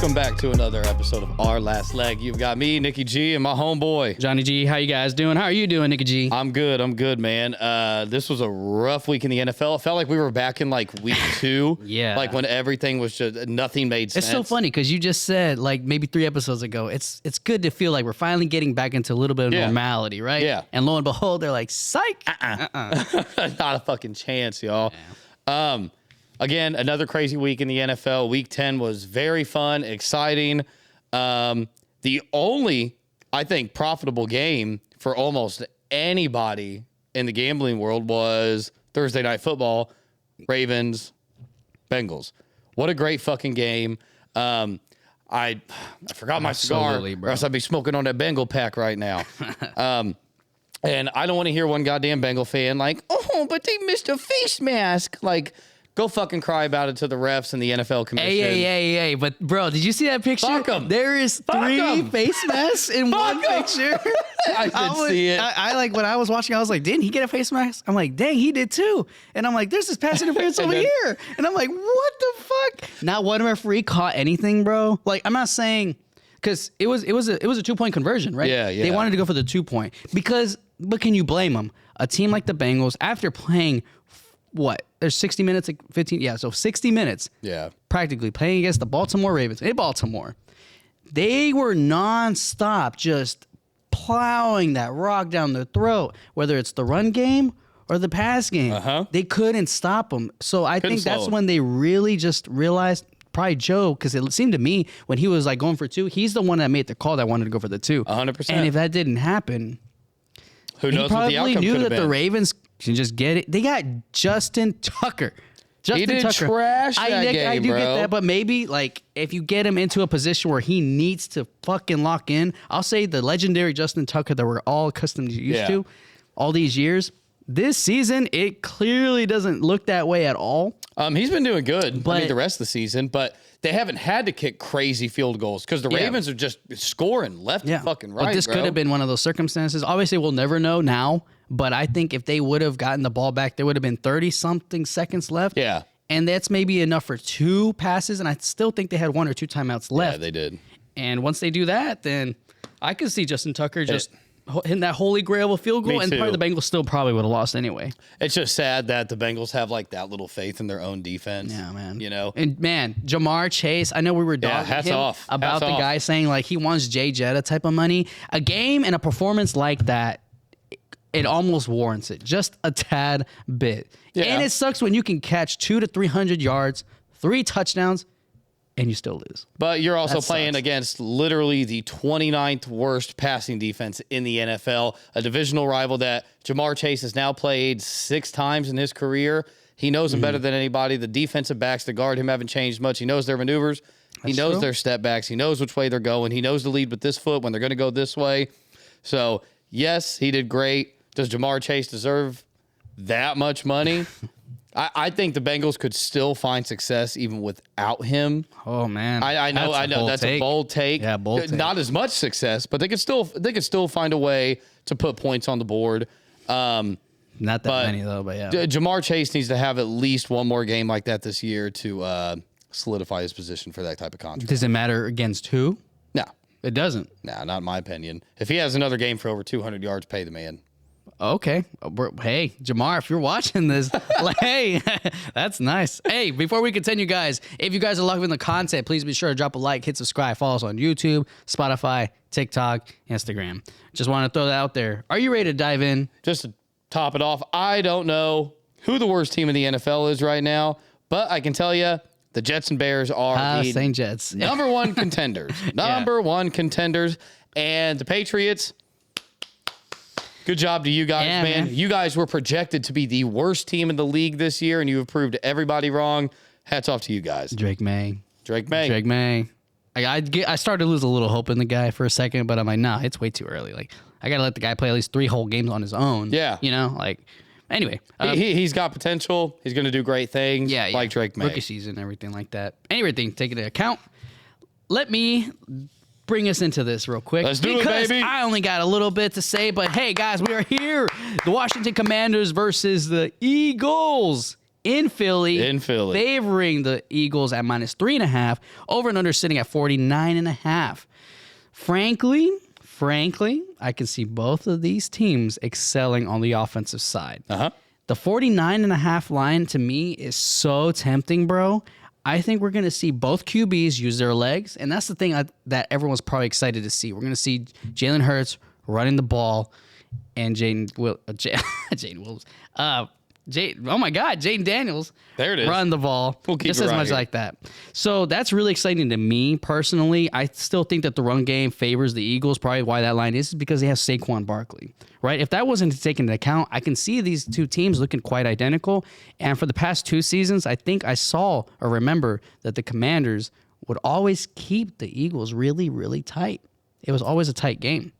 Welcome back to another episode of Our Last Leg. You've got me, Nicky G, and my homeboy, Jonny G. How you guys doing? How are you doing, Nicky G? I'm good, man. This was a rough week in the NFL. It felt like we were back in like week 2. Yeah. Like when everything was just, nothing made sense. It's so funny because you just said, like maybe 3 episodes ago, it's good to feel like we're finally getting back into a little bit of normality, right? Yeah. And lo and behold, they're like, psych. Not a fucking chance, y'all. Yeah. Again, another crazy week in the NFL. Week 10 was very fun, exciting. The only, I think, profitable game for almost anybody in the gambling world was Thursday Night Football, Ravens, Bengals. What a great fucking game. I forgot my cigar, or else I'd be smoking on that Bengal pack right now. And I don't want to hear one goddamn Bengal fan like, oh, but they missed a face mask. Like, go fucking cry about it to the refs and the NFL commission. Hey. But, bro, did you see that picture? Fuck 'em. There is Fuck 3 'em. face masks in one picture. I did see it. I like, when I was watching, I was like, didn't he get a face mask? I'm like, dang, he did too. And I'm like, there's this pass interference over here. And I'm like, what the fuck? Not one referee caught anything, bro. Like, I'm not saying, because it was a 2-point conversion, right? Yeah. They wanted to go for the 2-point but can you blame them? A team like the Bengals, after playing what? There's 60 minutes, like 15. Yeah, so 60 minutes. Yeah. Practically playing against the Baltimore Ravens in Baltimore. They were nonstop just plowing that rock down their throat, whether it's the run game or the pass game. They couldn't stop them. So I think that's when they really just realized, probably Joe, because it seemed to me when he was like going for 2, he's the one that made the call that wanted to go for the 2. 100%. And if that didn't happen, who knows what the outcome could have been. He probably knew that the Ravens can just get it. They got Justin Tucker. He did trash that game, I do bro. get that, but maybe like if you get him into a position where he needs to fucking lock in, I'll say the legendary Justin Tucker that we're all accustomed to used to all these years. This season, it clearly doesn't look that way at all. He's been doing good, the rest of the season, but they haven't had to kick crazy field goals because the Ravens are just scoring left and fucking right. But this could have been one of those circumstances. Obviously, we'll never know now, but I think if they would have gotten the ball back, there would have been 30-something seconds left. Yeah. And that's maybe enough for 2 passes, and I still think they had 1 or 2 timeouts left. Yeah, they did. And once they do that, then I could see Justin Tucker just hitting that holy grail of a field goal, and probably the Bengals still probably would have lost anyway. It's just sad that the Bengals have like that little faith in their own defense. Yeah, man. You know? And man, Jamar Chase, I know we were dogging him about the guy saying like he wants Jay Jetta type of money. A game and a performance like that, it almost warrants it. Just a tad bit. Yeah. And it sucks when you can catch 200 to 300 yards, 3 touchdowns, and you still lose. But you're also playing against literally the 29th worst passing defense in the NFL, a divisional rival that Jamar Chase has now played 6 times in his career. He knows them better than anybody. The defensive backs that guard him haven't changed much. He knows their maneuvers. He knows their step backs. He knows which way they're going. He knows to lead with this foot when they're going to go this way. So, yes, he did great. Does Jamar Chase deserve that much money? I think the Bengals could still find success even without him. Oh man, I know that's a bold take. Yeah, bold take. Not as much success, but they could still find a way to put points on the board. Not that many though, but yeah. Jamar Chase needs to have at least one more game like that this year to solidify his position for that type of contract. Does it matter against who? No, it doesn't. No, not in my opinion. If he has another game for over 200 yards, pay the man. Okay. Hey, Jamar, if you're watching this, hey, that's nice. Hey, before we continue, guys, if you guys are loving the content, please be sure to drop a like, hit subscribe, follow us on YouTube, Spotify, TikTok, Instagram. Just want to throw that out there. Are you ready to dive in? Just to top it off, I don't know who the worst team in the NFL is right now, but I can tell you the Jets and Bears are the St. Jets. number 1 contenders. Number 1 contenders. And the Patriots, good job to you guys, man. You guys were projected to be the worst team in the league this year, and you have proved everybody wrong. Hats off to you guys. Drake May. I started to lose a little hope in the guy for a second, but I'm like, nah, it's way too early. Like, I got to let the guy play at least 3 whole games on his own. Yeah. You know, like, anyway. He's got potential. He's going to do great things. Yeah. Like Drake May. Rookie season, everything like that. Everything, take it into account. Let me bring us into this real quick. Let's do it, baby. I only got a little bit to say, but hey, guys, we are here. The Washington Commanders versus the Eagles. in Philly. Favoring the Eagles at -3.5. Over and under sitting at 49.5. Frankly, I can see both of these teams excelling on the offensive side. The 49.5 line to me is so tempting, bro. I think we're going to see both QBs use their legs, and that's the thing that everyone's probably excited to see. We're going to see Jalen Hurts running the ball and Jaden Williams. Oh my God, Jaden Daniels. There it is. Run the ball. We'll keep just it as right much here. like that. So that's really exciting to me personally. I still think that the run game favors the Eagles. Probably why that line is because they have Saquon Barkley, right? If that wasn't taken into account, I can see these two teams looking quite identical. And for the past 2 seasons, I think I saw or remember that the Commanders would always keep the Eagles really, really tight. It was always a tight game.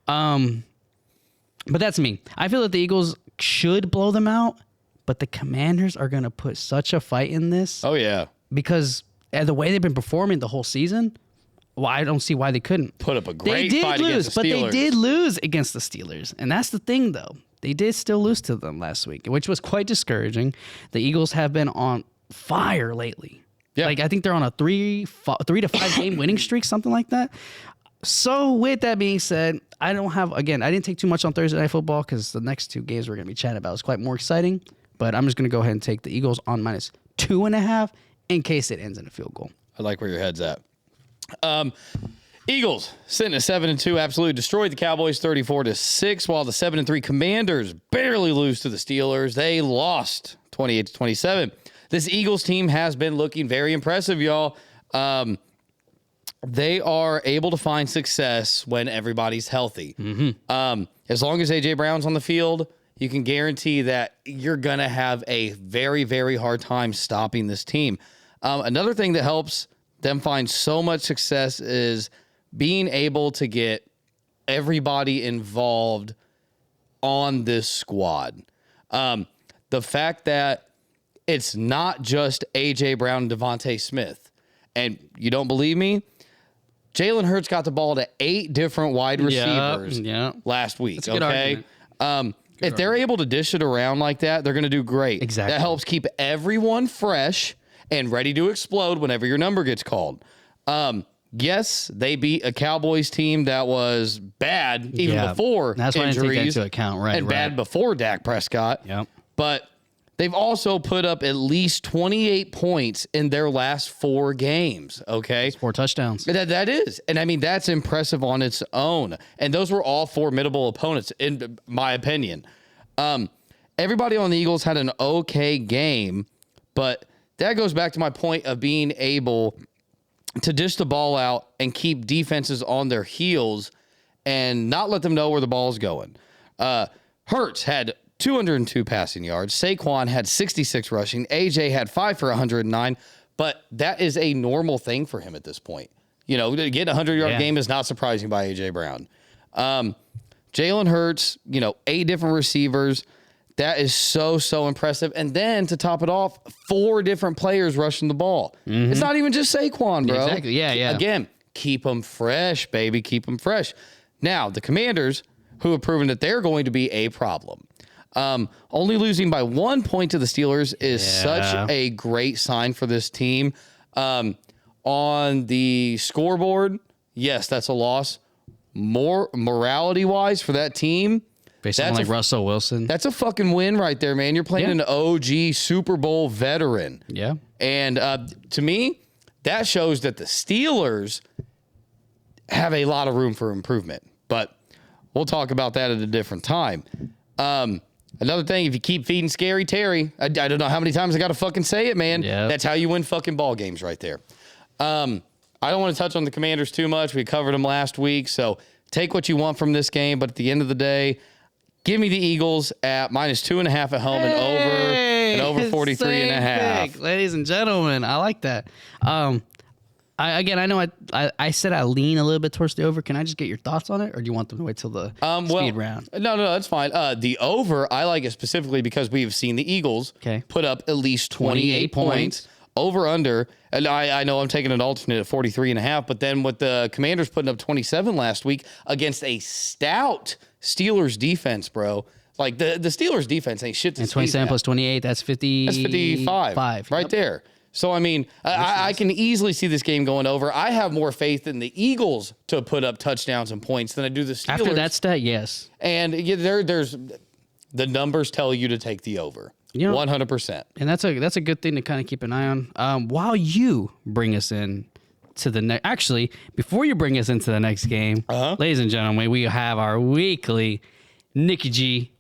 But that's me. I feel that the Eagles should blow them out. But the Commanders are going to put such a fight in this. Oh, yeah. Because the way they've been performing the whole season, well, I don't see why they couldn't. Put up a great fight against the Steelers. But they did lose against the Steelers. And that's the thing, though. They did still lose to them last week, which was quite discouraging. The Eagles have been on fire lately. Yeah. Like, I think they're on a 3 to 5 game winning streak, something like that. So with that being said, I didn't take too much on Thursday Night Football because the next 2 games we're going to be chatting about is quite more exciting. But I'm just going to go ahead and take the Eagles on -2.5 in case it ends in a field goal. I like where your head's at. Eagles sitting at 7-2, absolutely destroyed the Cowboys 34-6, while the 7-3 Commanders barely lose to the Steelers. They lost 28-27. This Eagles team has been looking very impressive, y'all. They are able to find success when everybody's healthy. As long as A.J. Brown's on the field, you can guarantee that you're going to have a very, very hard time stopping this team. Another thing that helps them find so much success is being able to get everybody involved on this squad. The fact that it's not just A.J. Brown and Devontae Smith. And you don't believe me? Jalen Hurts got the ball to 8 different wide receivers last week. That's a good argument. If they're able to dish it around like that, they're going to do great. Exactly. That helps keep everyone fresh and ready to explode whenever your number gets called. Yes, they beat a Cowboys team that was bad even before That's why I didn't take that into account, right? And bad before Dak Prescott. Yep. But they've also put up at least 28 points in their last 4 games, okay? 4 touchdowns. That is. And, I mean, that's impressive on its own. And those were all formidable opponents, in my opinion. Everybody on the Eagles had an okay game, but that goes back to my point of being able to dish the ball out and keep defenses on their heels and not let them know where the ball's going. Hurts had 202 passing yards. Saquon had 66 rushing. AJ had 5 for 109, but that is a normal thing for him at this point. You know, to get a 100-yard game is not surprising by AJ Brown. Jalen Hurts, 8 different receivers. That is so impressive. And then to top it off, 4 different players rushing the ball. It's not even just Saquon, bro. Exactly. Yeah. Again, keep them fresh, baby. Keep them fresh. Now, the Commanders, who have proven that they're going to be a problem. Only losing by 1 point to the Steelers is such a great sign for this team. On the scoreboard, yes, that's a loss. More morality-wise for that team, based on like Russell Wilson. That's a fucking win right there, man. You're playing an OG Super Bowl veteran. Yeah. And to me, that shows that the Steelers have a lot of room for improvement. But we'll talk about that at a different time. Another thing, if you keep feeding Scary Terry, I don't know how many times I got to fucking say it, man. Yep. That's how you win fucking ball games right there. I don't want to touch on the Commanders too much. We covered them last week, so take what you want from this game. But at the end of the day, give me the Eagles at -2.5 at home and over 43.5. Ladies and gentlemen, I like that. I know I said I lean a little bit towards the over. Can I just get your thoughts on it, or do you want them to wait till the speed round? No, that's fine. The over, I like it specifically because we've seen the Eagles put up at least 28 points. Over under, and I know I'm taking an alternate at 43.5, but then with the Commanders putting up 27 last week against a stout Steelers defense, bro. Like the Steelers defense ain't shit to And sneeze 27 at. plus 28, that's 50. That's 55 right there. So, I mean, I can easily see this game going over. I have more faith in the Eagles to put up touchdowns and points than I do the Steelers. After that stat, yes. And there's the numbers tell you to take the over. 100%. And that's a good thing to kind of keep an eye on. While you bring us in to the next, actually, before you bring us into the next game, ladies and gentlemen, we have our weekly Nicky G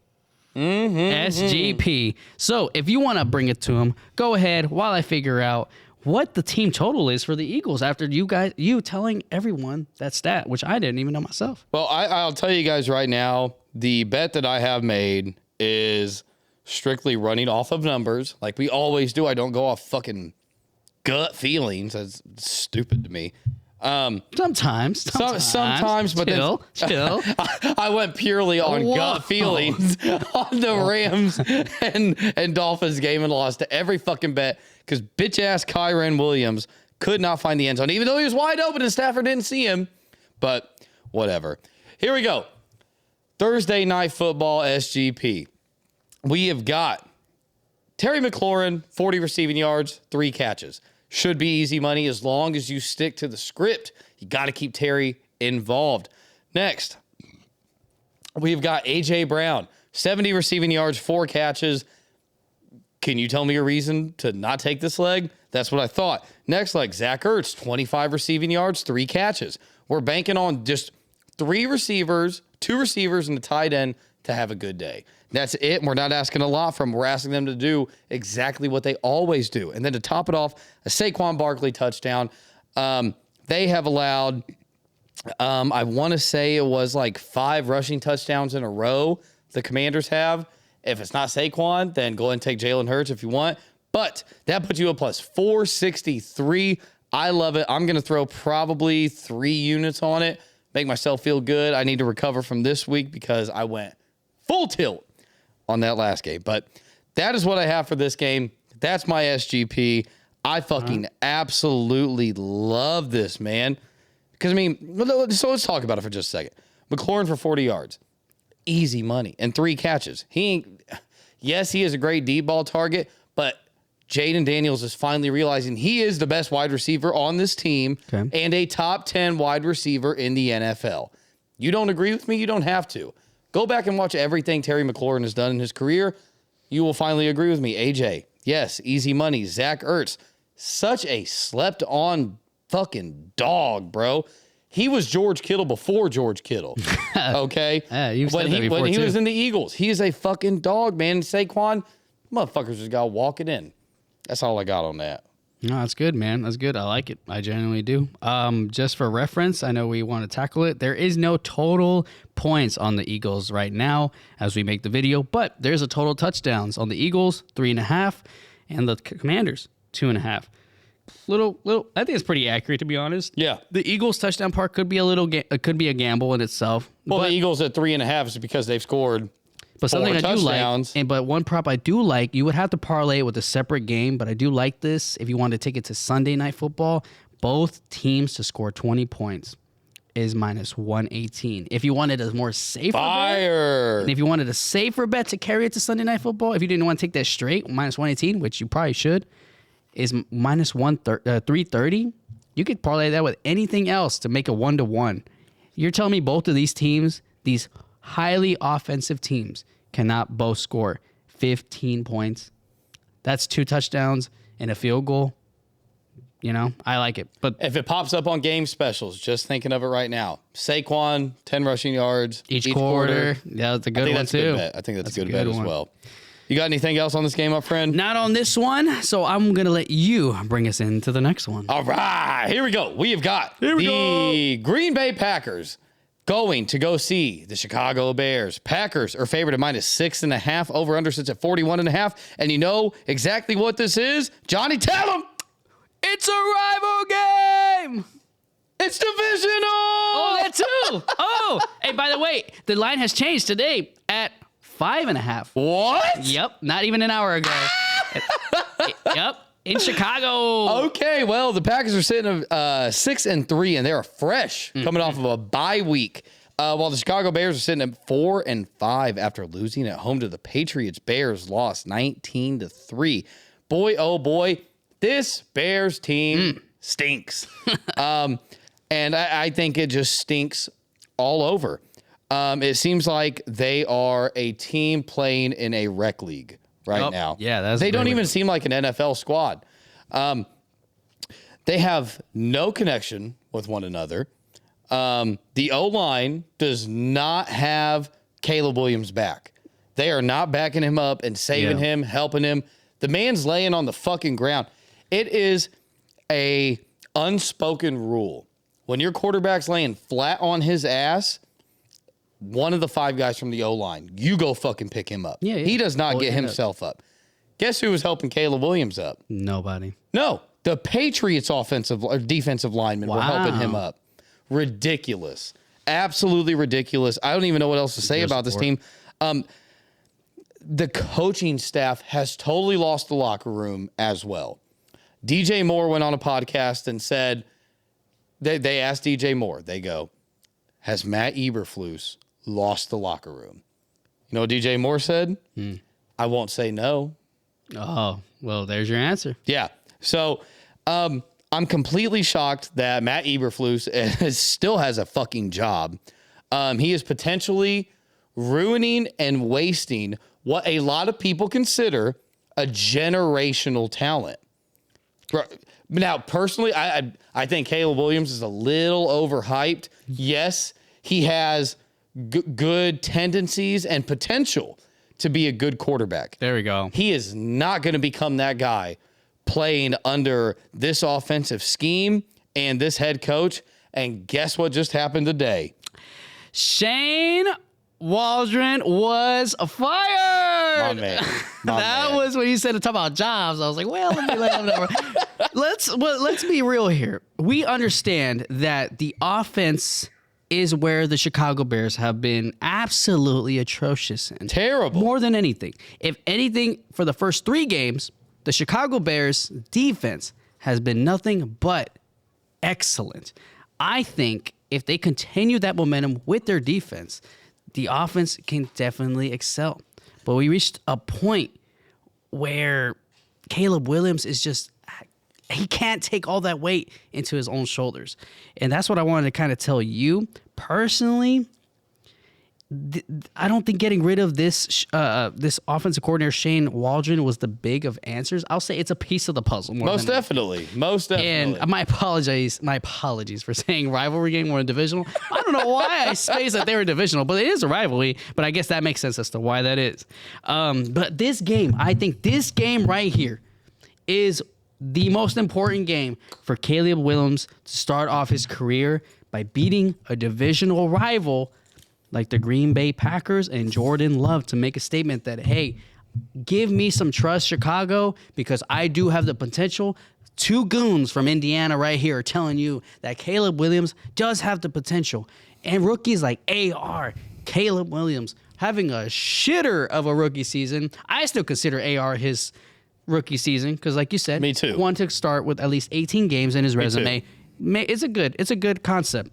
SGP. So if you want to bring it to him, go ahead while I figure out what the team total is for the Eagles after you telling everyone that stat, which I didn't even know myself. Well, I'll tell you guys right now, the bet that I have made is strictly running off of numbers like we always do. I don't go off fucking gut feelings. That's stupid to me. Sometimes, but chill. I went purely on gut feelings on the Rams and Dolphins game and lost to every fucking bet because bitch ass Kyren Williams could not find the end zone, even though he was wide open and Stafford didn't see him. But whatever. Here we go. Thursday Night Football SGP. We have got Terry McLaurin, 40 receiving yards, 3 catches. Should be easy money as long as you stick to the script. You got to keep Terry involved. Next, we've got A.J. Brown, 70 receiving yards, 4 catches. Can you tell me a reason to not take this leg? That's what I thought. Next leg, Zach Ertz, 25 receiving yards, 3 catches. We're banking on just 3 receivers, 2 receivers, and a tight end to have a good day. That's it. We're not asking a lot from them. We're asking them to do exactly what they always do. And then to top it off, a Saquon Barkley touchdown. They have allowed, I want to say it was like 5 rushing touchdowns in a row the Commanders have. If it's not Saquon, then go ahead and take Jalen Hurts if you want. But that puts you a plus 463. I love it. I'm going to throw probably 3 units on it, make myself feel good. I need to recover from this week because I went full tilt on that last game. But that is what I have for this game. That's my SGP. I fucking absolutely love this, man. Because, I mean, so let's talk about it for just a second. McLaurin for 40 yards. Easy money. And 3 catches. Yes, he is a great deep ball target, but Jaden Daniels is finally realizing he is the best wide receiver on this team and a top 10 wide receiver in the NFL. You don't agree with me? You don't have to. Go back and watch everything Terry McLaurin has done in his career. You will finally agree with me. AJ, yes, easy money. Zach Ertz, such a slept-on fucking dog, bro. He was George Kittle before George Kittle, okay? You've said that before, when he too. was in the Eagles, he is a fucking dog, man. Saquon, motherfuckers just got to walk it in. That's all I got on that. No, that's good, man. That's good. I like it. I genuinely do. Just for reference, I know we want to tackle it. There is no total points on the Eagles right now as we make the video, but there's a total touchdowns on the Eagles, 3.5, and the Commanders, 2.5. Little. I think it's pretty accurate, to be honest. Yeah. The Eagles touchdown part could be could be a gamble in itself. Well, the Eagles at 3.5 is because they've scored. But something I do touchdowns. like, but one prop I do like, you would have to parlay it with a separate game, but I do like this. If you want to take it to Sunday Night Football, both teams to score 20 points is minus 118. If you wanted a more safer bet, and if you wanted a safer bet to carry it to Sunday Night Football, if you didn't want to take that straight, minus 118, which you probably should, is minus 330. You could parlay that with anything else to make a 1-to-1. You're telling me both of these teams, these highly offensive teams, cannot both score 15 points. That's 2 touchdowns and a field goal. You know, I like it. But if it pops up on game specials, just thinking of it right now. Saquon, 10 rushing yards each quarter. Yeah, that's a good one, too. I think that's a good bet as well. You got anything else on this game, my friend? Not on this one, so I'm going to let you bring us into the next one. All right, here we go. We have got the Green Bay Packers going to go see the Chicago Bears. Packers are favored at minus 6.5. Over-under sits at 41.5. And you know exactly what this is? Johnny, tell them! It's a rival game! It's divisional! Oh, that too! Oh, hey, by the way, the line has changed today at 5.5. What? Yep, not even an hour ago. Yep, in Chicago. Okay, well, the Packers are sitting at 6-3, and they are fresh, coming off of a bye week While the Chicago Bears are sitting at 4-5 after losing at home to the Patriots, Bears lost 19-3. Boy, oh boy, this Bears team stinks. And I think it just stinks all over. It seems like they are a team playing in a rec league now. Yeah, they don't even seem like an NFL squad. They have no connection with one another. The O-line does not have Caleb Williams back. They are not backing him up and saving him, helping him. The man's laying on the fucking ground. It is a unspoken rule. When your quarterback's laying flat on his ass, one of the 5 guys from the O-line, you go fucking pick him up. Yeah. He does not get himself up. Guess who was helping Caleb Williams up? Nobody. No, the Patriots defensive linemen were helping him up. Ridiculous. Absolutely ridiculous. I don't even know what else to say about this team. The coaching staff has totally lost the locker room as well. DJ Moore went on a podcast and said, they asked DJ Moore, they go, has Matt Eberflus lost the locker room? You know what DJ Moore said? I won't say no. Oh, well, there's your answer. Yeah. So I'm completely shocked that Matt Eberflus still has a fucking job. He is potentially ruining and wasting what a lot of people consider a generational talent. Now, personally, I think Caleb Williams is a little overhyped. Yes, he has good tendencies and potential to be a good quarterback. There we go. He is not going to become that guy playing under this offensive scheme and this head coach. And guess what just happened today? Shane Waldron was fired. My man. That was when you said to talk about jobs. I was like, well, let's be real here. We understand that the offense is where the Chicago Bears have been absolutely atrocious and terrible. More than anything. If anything, for the first 3 games, the Chicago Bears defense has been nothing but excellent. I think if they continue that momentum with their defense, the offense can definitely excel. But we reached a point where Caleb Williams is just, he can't take all that weight into his own shoulders. And that's what I wanted to kind of tell you. Personally, I don't think getting rid of this offensive coordinator, Shane Waldron, was the big of answers. I'll say it's a piece of the puzzle. Most definitely. And my apologies for saying rivalry game or a divisional. I don't know why I spaced that they were divisional, but it is a rivalry. But I guess that makes sense as to why that is. But this game, I think this game right here is the most important game for Caleb Williams to start off his career by beating a divisional rival like the Green Bay Packers and Jordan Love to make a statement that, hey, give me some trust, Chicago, because I do have the potential. 2 goons from Indiana right here are telling you that Caleb Williams does have the potential. And rookies like AR, Caleb Williams, having a shitter of a rookie season. I still consider AR his rookie season because, like you said, me too. Want to start with at least 18 games in his resume. It's a good concept.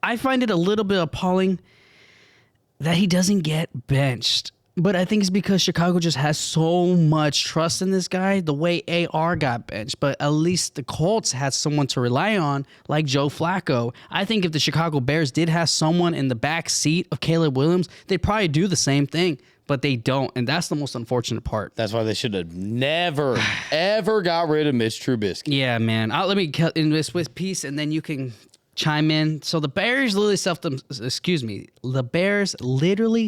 I find it a little bit appalling that he doesn't get benched. But I think it's because Chicago just has so much trust in this guy, the way AR got benched. But at least the Colts had someone to rely on, like Joe Flacco. I think if the Chicago Bears did have someone in the back seat of Caleb Williams, they'd probably do the same thing. But they don't, and that's the most unfortunate part. That's why they should have never, ever got rid of Mitch Trubisky. Yeah, man. Let me cut in this with peace, and then you can chime in. So the Bears literally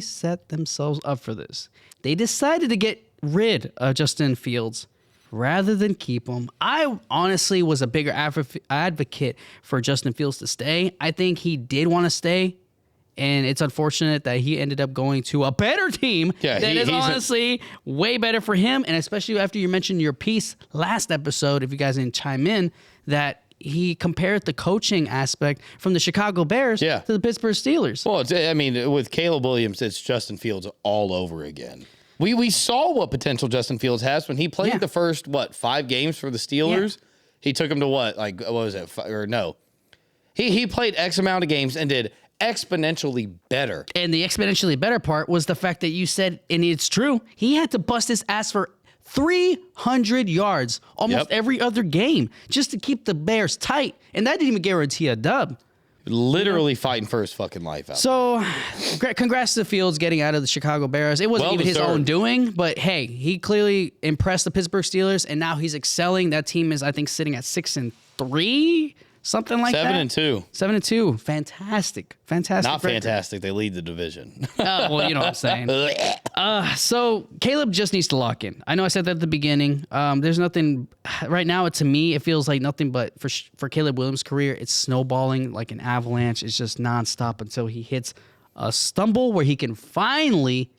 set themselves up for this. They decided to get rid of Justin Fields rather than keep him. I honestly was a bigger advocate for Justin Fields to stay. I think he did want to stay. And it's unfortunate that he ended up going to a better team that is honestly way better for him. And especially after you mentioned your piece last episode, if you guys didn't chime in, that he compared the coaching aspect from the Chicago Bears to the Pittsburgh Steelers. Well, with Caleb Williams, it's Justin Fields all over again. We saw what potential Justin Fields has when he played the first, 5 games for the Steelers? Yeah. He took him to what was it? Or no. He played X amount of games and did exponentially better. And the exponentially better part was the fact that you said, and it's true, he had to bust his ass for 300 yards almost every other game just to keep the Bears tight. And that didn't even guarantee a dub. Literally fighting for his fucking life out. So, congrats to Fields getting out of the Chicago Bears. It wasn't even his own doing, but hey, he clearly impressed the Pittsburgh Steelers, and now he's excelling. That team is, I think, sitting at 6-3, something like that. 7-2. 7-2. Fantastic. Not fantastic. They lead the division. Well, you know what I'm saying. So Caleb just needs to lock in. I know I said that at the beginning. There's nothing right now. To me, it feels like nothing but for Caleb Williams' career, it's snowballing like an avalanche. It's just nonstop until he hits a stumble where he can finally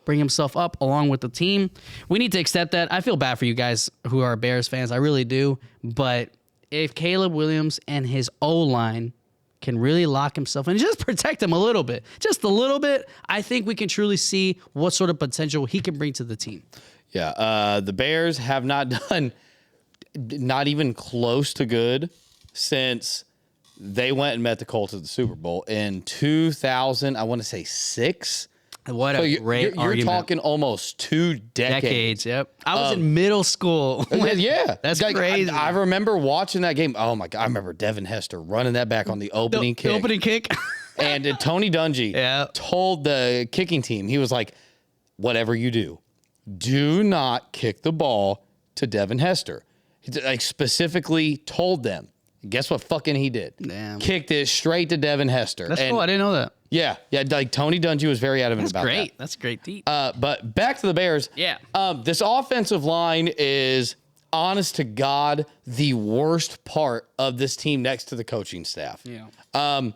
bring himself up along with the team. We need to accept that. I feel bad for you guys who are Bears fans. I really do. But if Caleb Williams and his O-line can really lock himself and just protect him a little bit, just a little bit, I think we can truly see what sort of potential he can bring to the team. Yeah, the Bears have not done not even close to good since they went and met the Colts at the Super Bowl in 2000, I want to say 6. What a great argument. You're talking almost 2 decades. Yep. I was in middle school. Yeah. That's crazy. I remember watching that game. Oh, my God. I remember Devin Hester running that back on the opening kick. The opening kick. And Tony Dungy told the kicking team, he was like, whatever you do not kick the ball to Devin Hester. He like specifically told them. Guess what fucking he did? Damn. Kicked it straight to Devin Hester. That's cool. I didn't know that. Yeah. Like Tony Dungy was very adamant about that. That's great. Deep. But back to the Bears. Yeah. This offensive line is, honest to God, the worst part of this team next to the coaching staff. Yeah.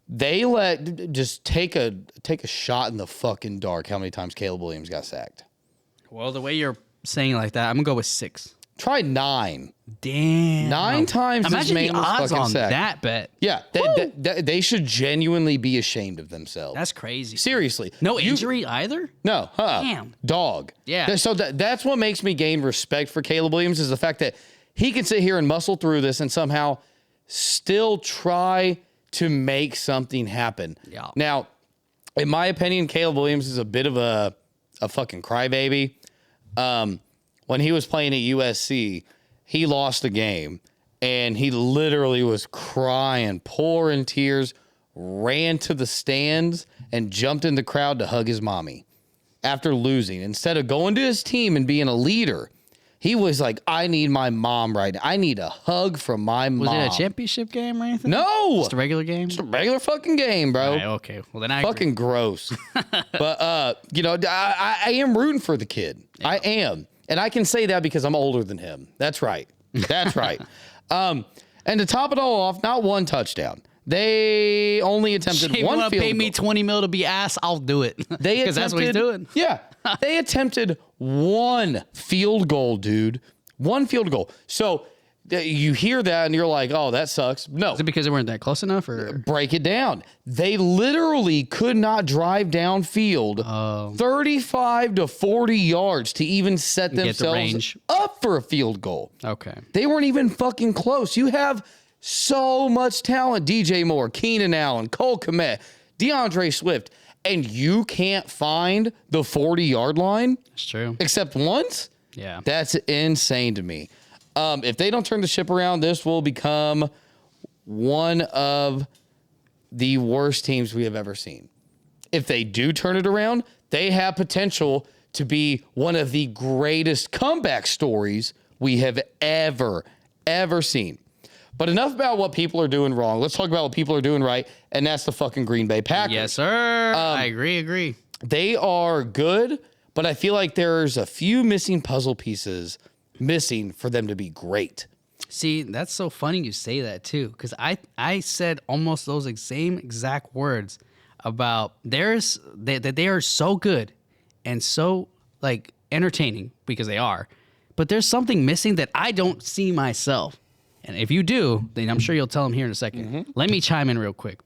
They just take a shot in the fucking dark how many times Caleb Williams got sacked. Well, the way you're saying it like that, I'm going to go with 6. Try 9. Damn. 9 times Imagine this man the was odds fucking on sacked. that bet. Yeah. They should genuinely be ashamed of themselves. That's crazy. Seriously. No injury either? No. Damn. Dog. Yeah. So that's what makes me gain respect for Caleb Williams is the fact that he can sit here and muscle through this and somehow still try to make something happen. Yeah. Now, in my opinion, Caleb Williams is a bit of a fucking crybaby. When he was playing at USC, he lost a game, and he literally was crying, pouring tears, ran to the stands, and jumped in the crowd to hug his mommy after losing. Instead of going to his team and being a leader, he was like, I need my mom right now. I need a hug from my mom. Was it a championship game or anything? No. Just a regular game? Just a regular fucking game, bro. Right, okay. Well, then I fucking agree. Gross. But, I am rooting for the kid. Yeah. I am. And I can say that because I'm older than him. That's right. That's right. And to top it all off, not one touchdown. They only attempted one field goal. Pay me $20 million to be ass, I'll do it. Because that's what he's doing. Yeah. They attempted one field goal, dude. One field goal. So you hear that and you're like, oh, that sucks. No. Is it because they weren't that close enough? Or break it down. They literally could not drive downfield 35 to 40 yards to even set themselves up for a field goal. Okay. They weren't even fucking close. You have so much talent. DJ Moore, Keenan Allen, Cole Kmet, DeAndre Swift, and you can't find the 40-yard line? That's true. Except once? Yeah. That's insane to me. If they don't turn the ship around, this will become one of the worst teams we have ever seen. If they do turn it around, they have potential to be one of the greatest comeback stories we have ever seen. But enough about what people are doing wrong. Let's talk about what people are doing right, and that's the fucking Green Bay Packers. Yes, sir. I agree. They are good, but I feel like there's a few missing puzzle pieces missing for them to be great. See, that's so funny you say that too, because I said almost those same exact words about that they are so good and so like entertaining because they are, but there's something missing that I don't see myself. And if you do, then I'm sure you'll tell them here in a second. Mm-hmm. Let me chime in real quick.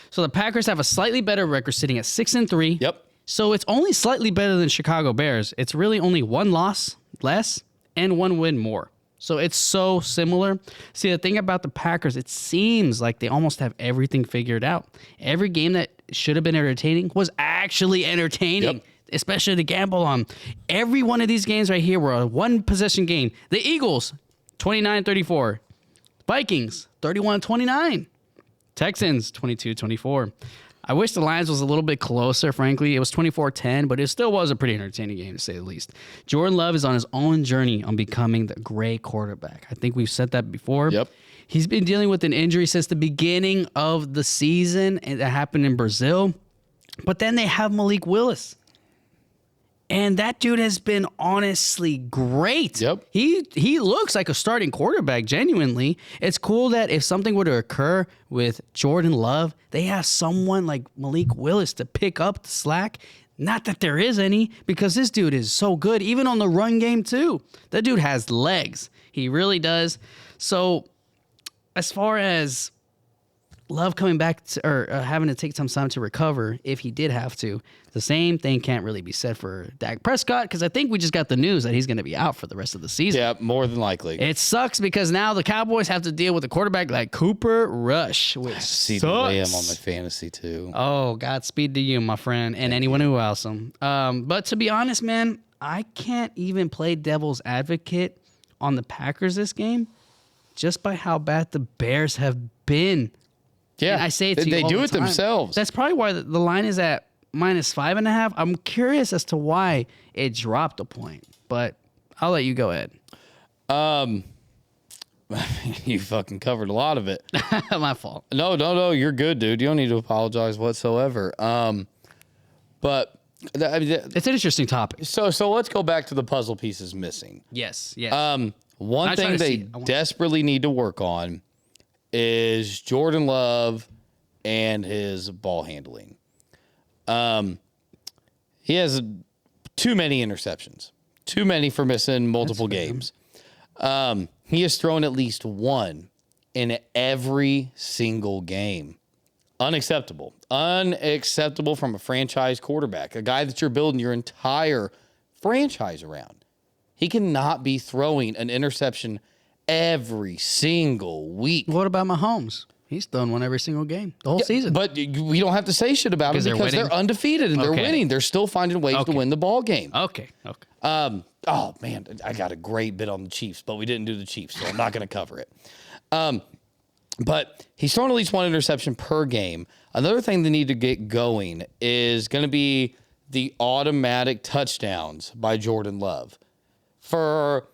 So the Packers have a slightly better record sitting at 6-3. Yep. So it's only slightly better than Chicago Bears. It's really only one loss less and one win more. So it's so similar. See, the thing about the Packers, it seems like they almost have everything figured out. Every game that should have been entertaining was actually entertaining, especially to gamble on. Every one of these games right here were a one-possession game. The Eagles, 29-34. Vikings, 31-29. Texans, 22-24. I wish the Lions was a little bit closer, frankly. It was 24-10, but it still was a pretty entertaining game, to say the least. Jordan Love is on his own journey on becoming the great quarterback. I think we've said that before. Yep. He's been dealing with an injury since the beginning of the season, and that happened in Brazil. But then they have Malik Willis. And that dude has been honestly great. Yep. He looks like a starting quarterback, genuinely. It's cool that if something were to occur with Jordan Love, they have someone like Malik Willis to pick up the slack. Not that there is any, because this dude is so good, even on the run game too. That dude has legs. He really does. So as far as Love coming back to, or having to take some time to recover, if he did have to, the same thing can't really be said for Dak Prescott, because I think we just got the news that he's going to be out for the rest of the season. Yeah, more than likely. It sucks because now the Cowboys have to deal with a quarterback like Cooper Rush, which CeeDee sucks. Lamb on my fantasy too. Oh, Godspeed to you, my friend, and anyone who else. But to be honest, man, I can't even play devil's advocate on the Packers this game just by how bad the Bears have been. Yeah, And I say it to you they all do the it time. themselves. That's probably why the line is at -5.5. I'm curious as to why it dropped a point, but I'll let you go ahead. You fucking covered a lot of it. My fault. No, you're good, dude. You don't need to apologize whatsoever. But I mean, It's an interesting topic. so let's go back to the puzzle pieces missing. Yes. One I'm trying thing to they see. I want- desperately need to work on is Jordan Love and his ball handling. He has too many interceptions, too many for missing multiple games. He has thrown at least one in every single game. Unacceptable. Unacceptable from a franchise quarterback, a guy that you're building your entire franchise around. He cannot be throwing an interception every single week. What about Mahomes? He's thrown one every single game, the whole season. But we don't have to say shit about it because they're undefeated and they're Okay. winning. They're still finding ways to win the ball game. Okay. Oh, man, I got a great bit on the Chiefs, but we didn't do the Chiefs, so I'm not going to cover it. But he's thrown at least one interception per game. Another thing they need to get going is going to be the automatic touchdowns by Jordan Love. For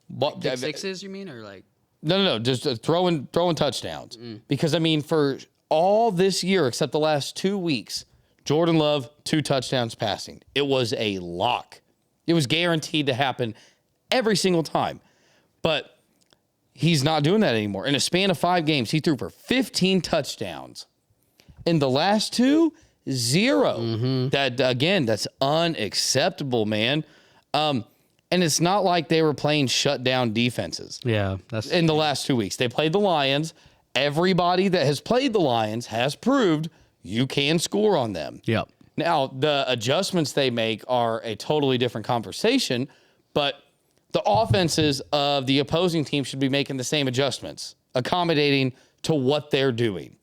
what? Pick sixes, you mean, or like? No, just throwing touchdowns. Because, I mean, for all this year, except the last 2 weeks, Jordan Love, 2 touchdowns passing. It was a lock. It was guaranteed to happen every single time. But he's not doing that anymore. In a span of 5 games, he threw for 15 touchdowns. In the last 2, 0. That, again, that's unacceptable, man. And it's not like they were playing shutdown defenses. Yeah, that's In the last 2 weeks. They played the Lions. Everybody that has played the Lions has proved you can score on them. Yep. Now, the adjustments they make are a totally different conversation, but the offenses of the opposing team should be making the same adjustments, accommodating to what they're doing.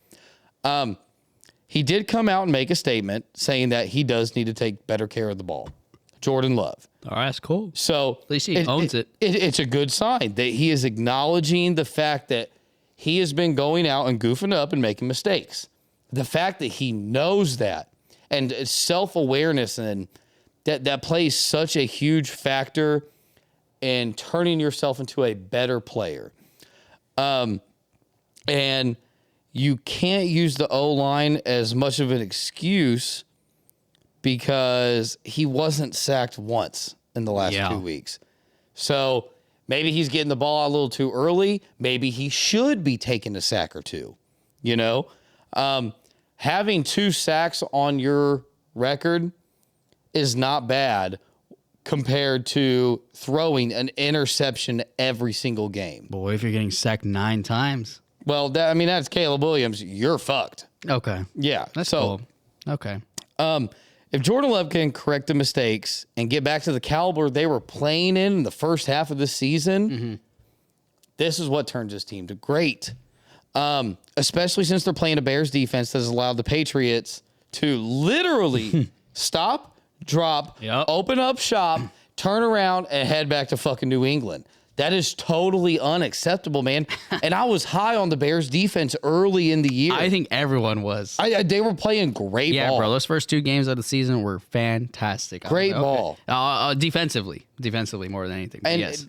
He did come out and make a statement saying that he does need to take better care of the ball. Jordan Love. All right, that's cool. So At least he owns it. It's a good sign that he is acknowledging the fact that he has been going out and goofing up and making mistakes. The fact that he knows that and self-awareness and that plays such a huge factor in turning yourself into a better player. And you can't use the O-line as much of an excuse because he wasn't sacked once in the last 2 weeks. So maybe he's getting the ball out a little too early. Maybe he should be taking a sack or two. You know, having 2 sacks on your record is not bad compared to throwing an interception every single game. Boy, if you're getting sacked 9 times. Well, that's Caleb Williams. You're fucked. Okay. Yeah. That's cool. Okay. If Jordan Love can correct the mistakes and get back to the caliber they were playing in the first half of the season, this is what turns this team to great. Especially since they're playing a Bears defense that has allowed the Patriots to literally stop, drop, open up shop, turn around, and head back to fucking New England. That is totally unacceptable, man. And I was high on the Bears defense early in the year. I think everyone was. They were playing great ball. Yeah, bro. Those first 2 games of the season were fantastic. Great ball. Defensively more than anything. And, yes.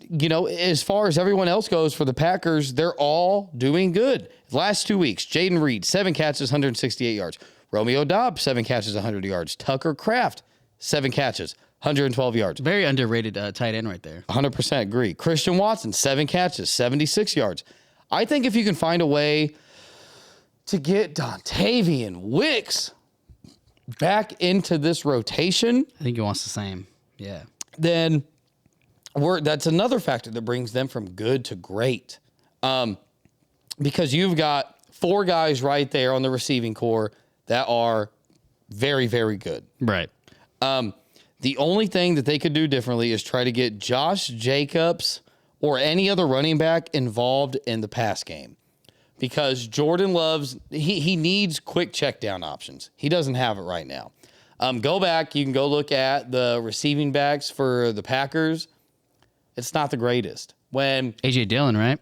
As far as everyone else goes for the Packers, they're all doing good. Last 2 weeks, Jaden Reed, 7 catches, 168 yards. Romeo Dobbs, 7 catches, 100 yards. Tucker Kraft, 7 catches, 112 yards. Very underrated tight end right there. 100% agree. Christian Watson, 7 catches, 76 yards. I think if you can find a way to get Dontavian Wicks back into this rotation, I think he wants the same. Yeah. Then that's another factor that brings them from good to great. Because you've got 4 guys right there on the receiving core that are very, very good. Right. The only thing that they could do differently is try to get Josh Jacobs or any other running back involved in the pass game. Because Jordan Love's, he needs quick check down options. He doesn't have it right now. Go back. You can go look at the receiving backs for the Packers. It's not the greatest. When A.J. Dillon, right?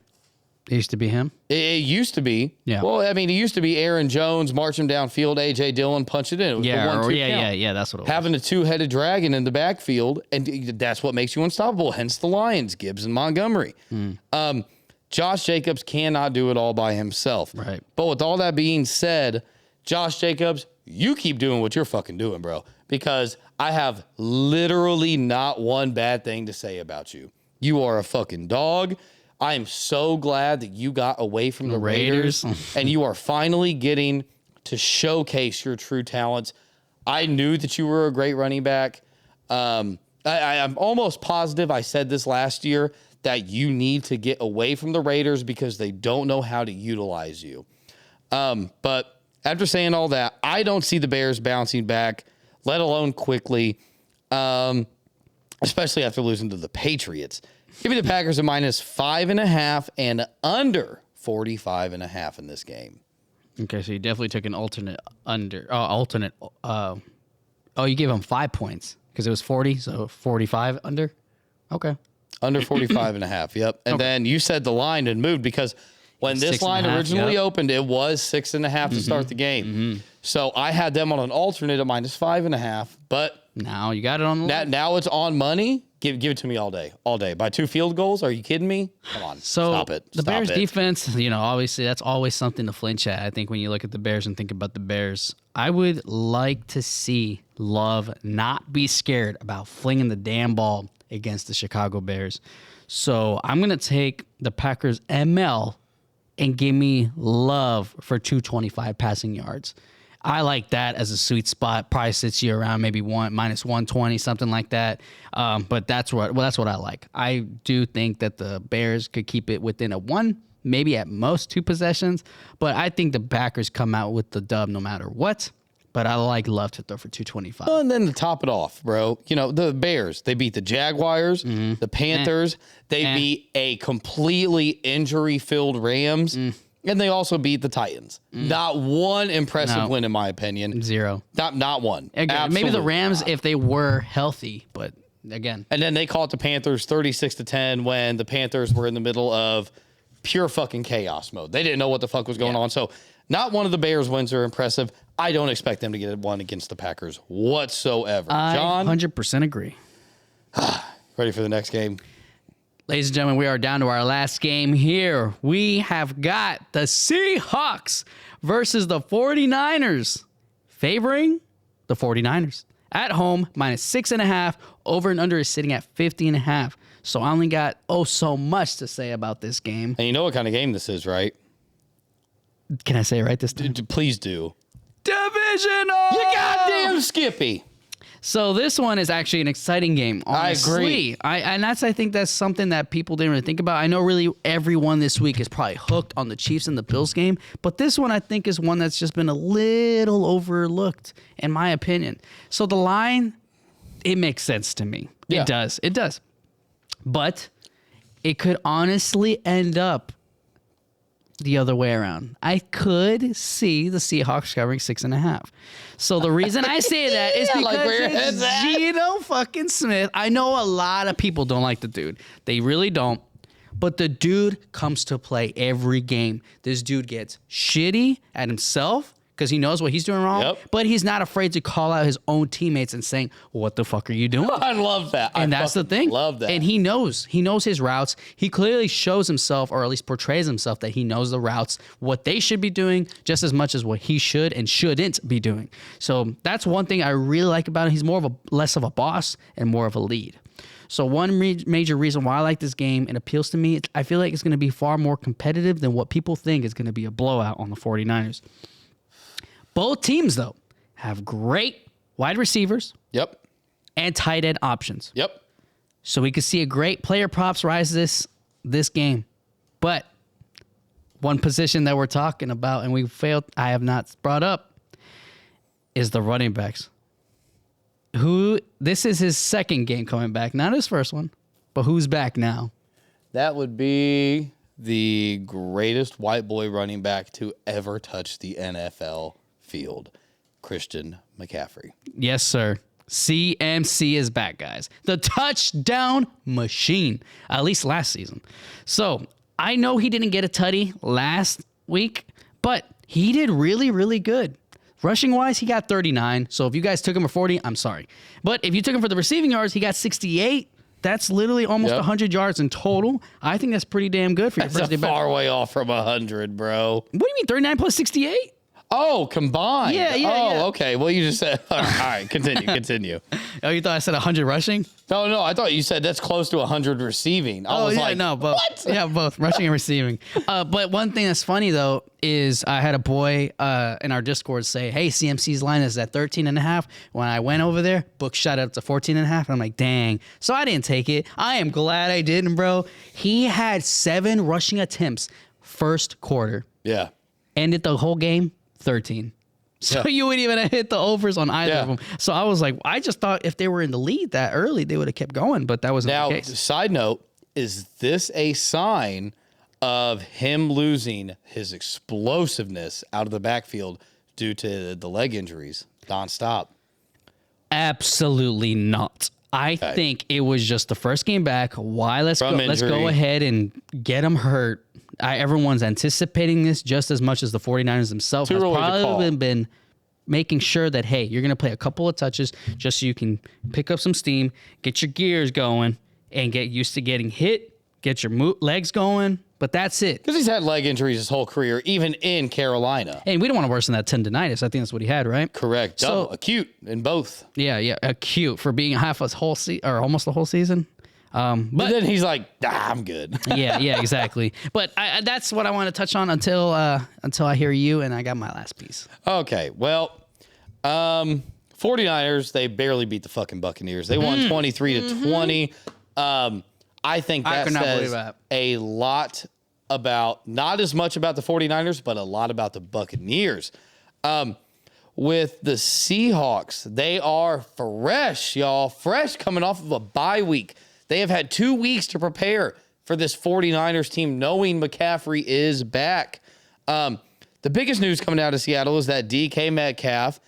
It used to be him. It used to be. Yeah. Well, I mean, it used to be Aaron Jones, march him downfield, A.J. Dillon, punch it in. It was the 1-2 count. That's what it was. Having a 2-headed dragon in the backfield, and that's what makes you unstoppable, hence the Lions, Gibbs and Montgomery. Josh Jacobs cannot do it all by himself. Right. But with all that being said, Josh Jacobs, you keep doing what you're fucking doing, bro, because I have literally not one bad thing to say about you. You are a fucking dog. I am so glad that you got away from the Raiders and you are finally getting to showcase your true talents. I knew that you were a great running back. I'm almost positive I said this last year that you need to get away from the Raiders because they don't know how to utilize you. But after saying all that, I don't see the Bears bouncing back, let alone quickly, especially after losing to the Patriots. Give me the Packers at -5.5 and under 45.5 in this game. Okay, so you definitely took an alternate under. You gave them 5 points because it was 40, so 45 under. Okay. Under 45.5, yep. And then you said the line had moved because when this line originally opened, it was 6.5 to start the game. So I had them on an alternate at -5.5, but now you got it on the line. Now it's on money. Give it to me all day. By 2 field goals? Are you kidding me? Come on, stop it. The Bears defense, obviously that's always something to flinch at. I think when you look at the Bears and think about the Bears, I would like to see Love not be scared about flinging the damn ball against the Chicago Bears. So I'm going to take the Packers ML and give me Love for 225 passing yards. I like that as a sweet spot. Probably sits you around maybe -120, something like that. But that's what I like. I do think that the Bears could keep it within a 1, maybe at most 2 possessions. But I think the Packers come out with the dub no matter what. But I like Love to throw for 225. Well, and then to top it off, bro, the Bears, they beat the Jaguars, the Panthers. They beat a completely injury-filled Rams. And they also beat the Titans. Not one impressive win, in my opinion. 0. Not one. Again, maybe the Rams if they were healthy, but again. And then they caught the Panthers 36-10 when the Panthers were in the middle of pure fucking chaos mode. They didn't know what the fuck was going on. So not one of the Bears wins are impressive. I don't expect them to get one against the Packers whatsoever. John? 100% agree. Ready for the next game? Ladies and gentlemen, we are down to our last game here. We have got the Seahawks versus the 49ers, favoring the 49ers. At home, -6.5. Over and under is sitting at 50.5. So I only got so much to say about this game. And you know what kind of game this is, right? Can I say it right this time? Please do. Divisional! You goddamn Skippy! So this one is actually an exciting game. Honestly. I agree. I think that's something that people didn't really think about. I know really everyone this week is probably hooked on the Chiefs and the Bills game, but this one I think is one that's just been a little overlooked, in my opinion. So the line, it makes sense to me. Yeah. It does. But it could honestly end up the other way around. I could see the Seahawks covering 6.5. So the reason I say that is because like where your head's it's at. Geno fucking Smith. I know a lot of people don't like the dude. They really don't. But the dude comes to play every game. This dude gets shitty at himself because he knows what he's doing wrong. Yep. But he's not afraid to call out his own teammates and saying, "What the fuck are you doing?" I love that. And that's the thing. Love that. And he knows his routes. He clearly shows himself, or at least portrays himself, that he knows the routes, what they should be doing, just as much as what he should and shouldn't be doing. So that's one thing I really like about him. He's less of a boss and more of a lead. So one major reason why I like this game and appeals to me, I feel like it's going to be far more competitive than what people think is going to be a blowout on the 49ers. Both teams, though, have great wide receivers Yep. and tight end options. Yep. So we could see a great player props rise this game. But one position that we're talking about and I have not brought up, is the running backs. This is his second game coming back, not his first one, but who's back now? That would be the greatest white boy running back to ever touch the NFL field, Christian McCaffrey. Yes, sir. CMC is back, guys. The touchdown machine, at least last season. So I know he didn't get a tutty last week, but he did really, really good. Rushing wise, he got 39. So if you guys took him for 40, I'm sorry. But if you took him for the receiving yards, he got 68. That's literally almost 100 yards in total. I think that's pretty damn good for your first day That's back. far way off from 100, bro. What do you mean, 39 plus 68? Oh, combined. Yeah, Oh, okay. Well, you just said. All right, continue. Oh, you thought I said 100 rushing? No, I thought you said that's close to 100 receiving. I was like, no, both. What? Yeah, both rushing and receiving. But one thing that's funny though is I had a boy in our Discord say, "Hey, CMC's line is at 13.5." When I went over there, book shot up to 14.5. I'm like, dang. So I didn't take it. I am glad I didn't, bro. He had 7 rushing attempts first quarter. Yeah. Ended the whole game 13. So Yeah. you wouldn't even have hit the overs on either of them. So I was like, I just thought if they were in the lead that early, they would have kept going, but that wasn't Now, the case. side note, is this a sign of him losing his explosiveness out of the backfield due to the leg injuries nonstop? Absolutely not. I think it was just the first game back. Why? Let's go ahead and get him hurt. Everyone's anticipating this just as much as the 49ers themselves. Too Has early to probably call. been making sure that, hey, you're going to play a couple of touches just so you can pick up some steam, get your gears going, and get used to getting hit, get your legs going. But that's it. Because he's had leg injuries his whole career, even in Carolina. And we don't want to worsen that tendonitis. I think that's what he had, right? Correct. Double, acute in both. Yeah, acute for being half a whole season or almost the whole season. But then he's like, I'm good. yeah, exactly. But that's what I want to touch on until I hear you, and I got my last piece. Okay, well, 49ers, they barely beat the fucking Buccaneers. They won 23-20. I think that could not believe says that. a lot about, not as much about the 49ers, but a lot about the Buccaneers. With the Seahawks, they are fresh, y'all. Fresh coming off of a bye week. They have had 2 weeks to prepare for this 49ers team, knowing McCaffrey is back. The biggest news coming out of Seattle is that DK Metcalf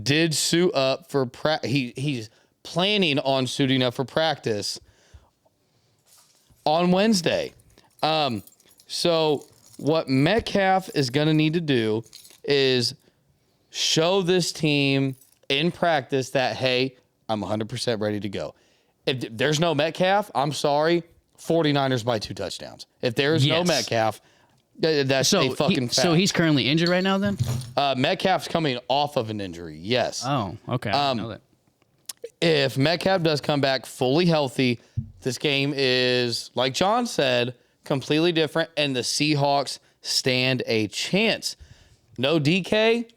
did suit up for he's planning on suiting up for practice on Wednesday. So what Metcalf is going to need to do is show this team in practice that, hey, I'm 100% ready to go. If there's no Metcalf, I'm sorry, 49ers by 2 touchdowns. If there's no Metcalf, that's a fucking fact. So he's currently injured right now then? Metcalf's coming off of an injury, yes. Oh, okay. I didn't know that. If Metcalf does come back fully healthy, this game is, like John said, completely different, and the Seahawks stand a chance. No DK,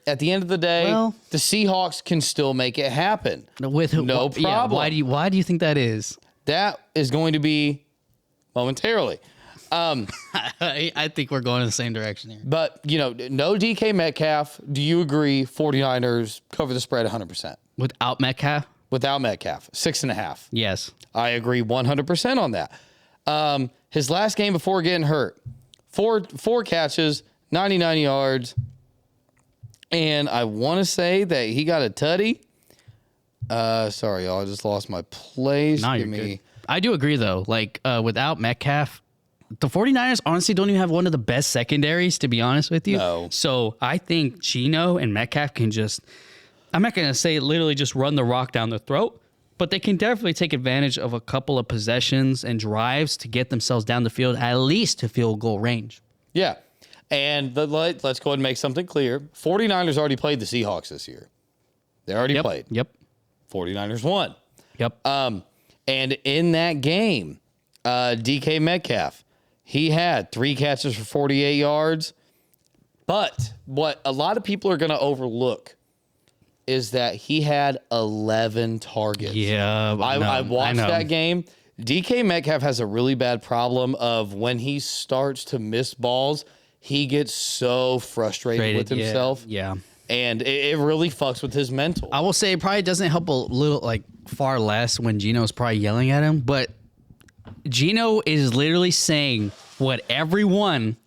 at the end of the day, the Seahawks can still make it happen. With who? No problem. Yeah, why do you think that is? That is going to be momentarily. I think we're going in the same direction here. But, no DK Metcalf. Do you agree 49ers cover the spread 100%? Without Metcalf? without Metcalf, 6.5. Yes. I agree 100% on that. His last game before getting hurt, four catches, 99 yards. And I want to say that he got a tutty. Sorry, y'all. I just lost my place. No, you're good. I do agree, though. Like, without Metcalf, the 49ers honestly don't even have one of the best secondaries, to be honest with you. No. So I think Geno and Metcalf can just, I'm not going to say literally just run the rock down their throat, but they can definitely take advantage of a couple of possessions and drives to get themselves down the field, at least to field goal range. Yeah. And let's go ahead and make something clear. 49ers already played the Seahawks this year. They already played. Yep. 49ers won. Yep. And in that game, DK Metcalf, he had 3 catches for 48 yards. But what a lot of people are going to overlook is that he had 11 targets. Yeah. I watched that game. DK Metcalf has a really bad problem of when he starts to miss balls, he gets so frustrated with himself. Yeah. And it really fucks with his mental. I will say it probably doesn't help a little, like, far less when Geno's probably yelling at him, but Geno is literally saying what everyone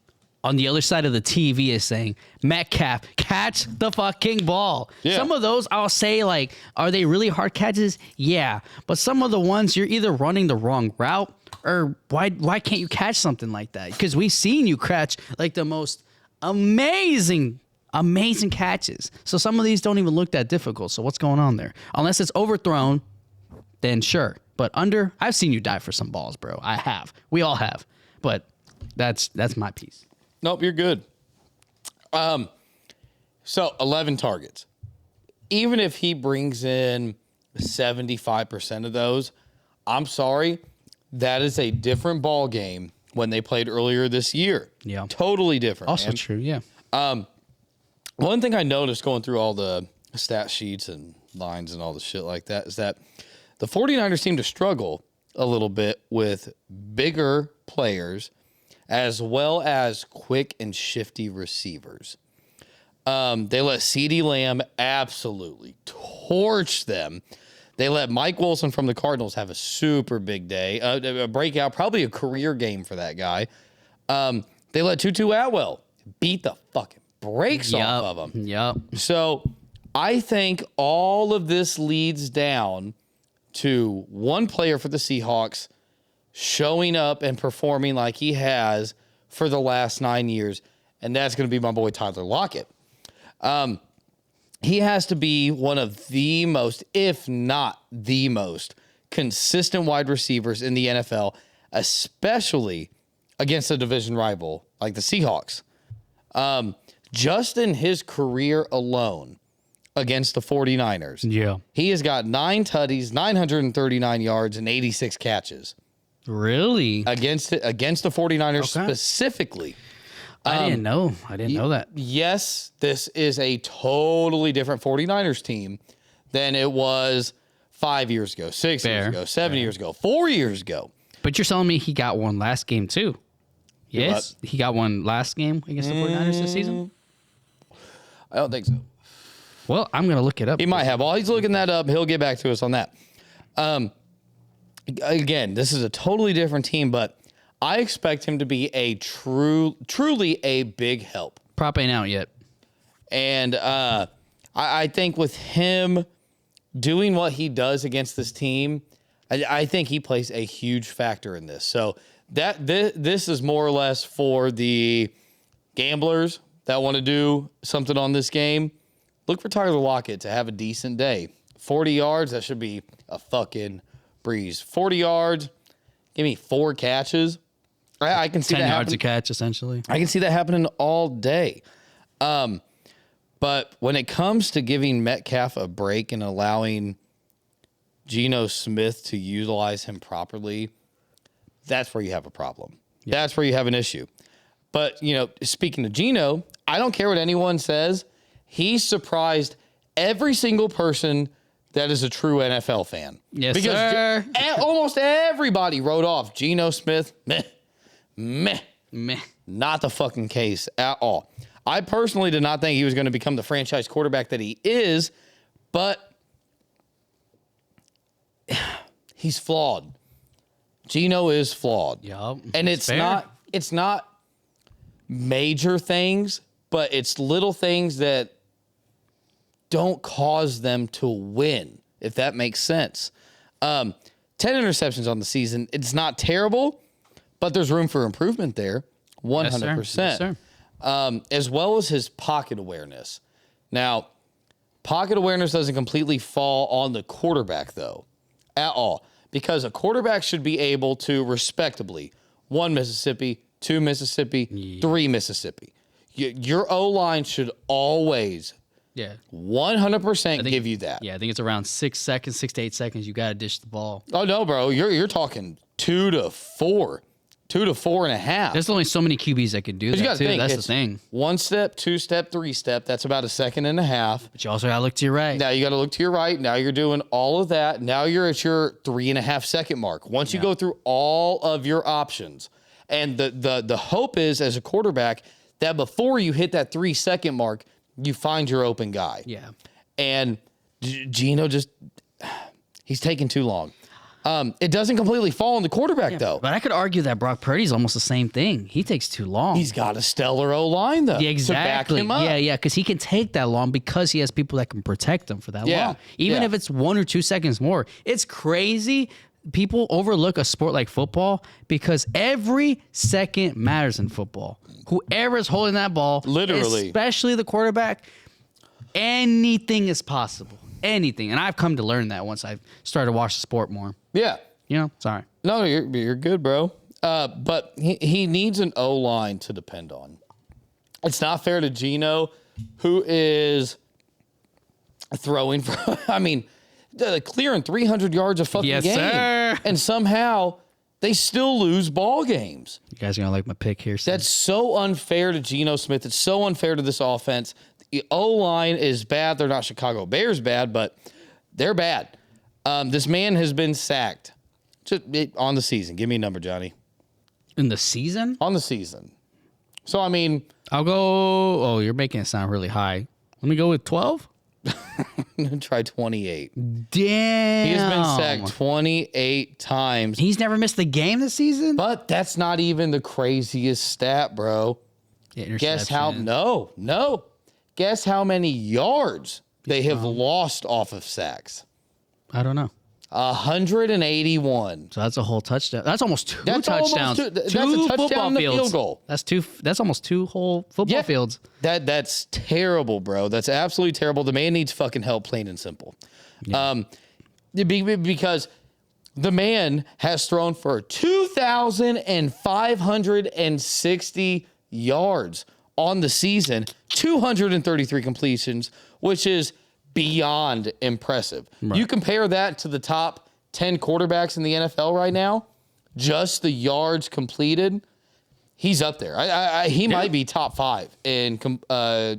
on the other side of the TV is saying. Metcalf, catch the fucking ball. Yeah. Some of those I'll say, like, are they really hard catches? Yeah. But some of the ones you're either running the wrong route or why can't you catch something like that? Because we've seen you catch like the most amazing catches. So some of these don't even look that difficult. So what's going on there? Unless it's overthrown, then sure. But under, I've seen you dive for some balls, bro. I have. We all have. But that's my piece. Nope, you're good. So 11 targets. Even if he brings in 75% of those, I'm sorry, that is a different ball game when they played earlier this year. Yeah. Totally different. Also man. true, yeah. One thing I noticed going through all the stat sheets and lines and all the shit like that is that the 49ers seem to struggle a little bit with bigger players as well as quick and shifty receivers. They let CeeDee Lamb absolutely torch them. They let Mike Wilson from the Cardinals have a super big day, a breakout, probably a career game for that guy. They let Tutu Atwell beat the fucking brakes off of him. Yep. So I think all of this leads down to one player for the Seahawks showing up and performing like he has for the last 9 years, and that's going to be my boy Tyler Lockett. He has to be one of the most, if not the most, consistent wide receivers in the NFL, especially against a division rival like the Seahawks. Just in his career alone against the 49ers, Yeah. he has got 9 tutties, 939 yards, and 86 catches. Really? Against the 49ers Okay. specifically. I didn't know. I didn't know that. Yes, this is a totally different 49ers team than it was 5 years ago, 6 years Fair. ago, 7 years ago, 4 years ago. But you're telling me he got one last game too? Yes? What? He got one last game against the 49ers this season? I don't think so. Well, I'm going to look it up. He might have. While he's looking that up, he'll get back to us on that. Again, this is a totally different team, but I expect him to be a truly a big help. Prop ain't out yet. And I think with him doing what he does against this team, I think he plays a huge factor in this. So this is more or less for the gamblers that want to do something on this game. Look for Tyler Lockett to have a decent day. 40 yards, that should be a fucking breeze. 40 yards, give me 4 catches. I can see 10 that yards a happen. catch, essentially. I can see that happening all day. But when it comes to giving Metcalf a break and allowing Geno Smith to utilize him properly, that's where you have a problem. Yeah. That's where you have an issue. But, speaking of Geno, I don't care what anyone says. He surprised every single person that is a true NFL fan. Yes, because sir. Almost everybody wrote off Geno Smith. Meh. Not the fucking case at all. I personally did not think he was going to become the franchise quarterback that he is, but he's flawed. Geno is flawed. Yup. And it's not major things, but it's little things that don't cause them to win, if that makes sense. 10 interceptions on the season. It's not terrible, but there's room for improvement there. 100%. Yes, sir. As well as his pocket awareness. Now, pocket awareness doesn't completely fall on the quarterback, though, at all. Because a quarterback should be able to respectably 1 Mississippi, 2 Mississippi, 3 Mississippi. Your O-line should always 100% give you that. Yeah, I think it's around 6 to 8 seconds. You got to dish the ball. Oh, no, bro. You're talking 2 to 4. 2 to 4.5. There's only so many QBs that can do that, too. Think, that's the thing. 1 step, 2 step, 3 step. That's about a second and a half. But you also got to look to your right. Now you got to look to your right. Now you're doing all of that. Now you're at your 3.5 second mark. Once you go through all of your options, and the hope is, as a quarterback, that before you hit that 3 second mark, you find your open guy. Yeah. And Geno he's taking too long. It doesn't completely fall on the quarterback, though. But I could argue that Brock Purdy's almost the same thing. He takes too long. He's got a stellar O-line, though, to back him up. Yeah, because he can take that long because he has people that can protect him for that long. Even if it's 1 or 2 seconds more. It's crazy. People overlook a sport like football because every second matters in football. Whoever's holding that ball, literally, especially the quarterback, anything is possible. Anything. And I've come to learn that once I've started to watch the sport more. Yeah. Sorry. No, you're good, bro. But he needs an O-line to depend on. It's not fair to Geno, who is throwing for, clearing 300 yards a fucking game. Sir. And somehow they still lose ball games. You guys are going to like my pick here. So. That's so unfair to Geno Smith. It's so unfair to this offense. The O-line is bad. They're not Chicago Bears bad, but they're bad. This man has been sacked on the season. Give me a number, Johnny. In the season? On the season. So, I'll go... Oh, you're making it sound really high. Let me go with 12? Try 28. Damn. He has been sacked 28 times. He's never missed a game this season? But that's not even the craziest stat, bro. Guess how... No. Guess how many yards they have lost off of sacks? I don't know. 181. So that's a whole touchdown. That's almost two touchdowns. That's a touchdown and a field goal. That's almost 2 whole football fields. That's terrible, bro. That's absolutely terrible. The man needs fucking help, plain and simple. Yeah. Because the man has thrown for 2,560 yards on the season, 233 completions, which is beyond impressive. Right. You compare that to the top 10 quarterbacks in the NFL right now, just the yards completed, he's up there. He might be top 5 in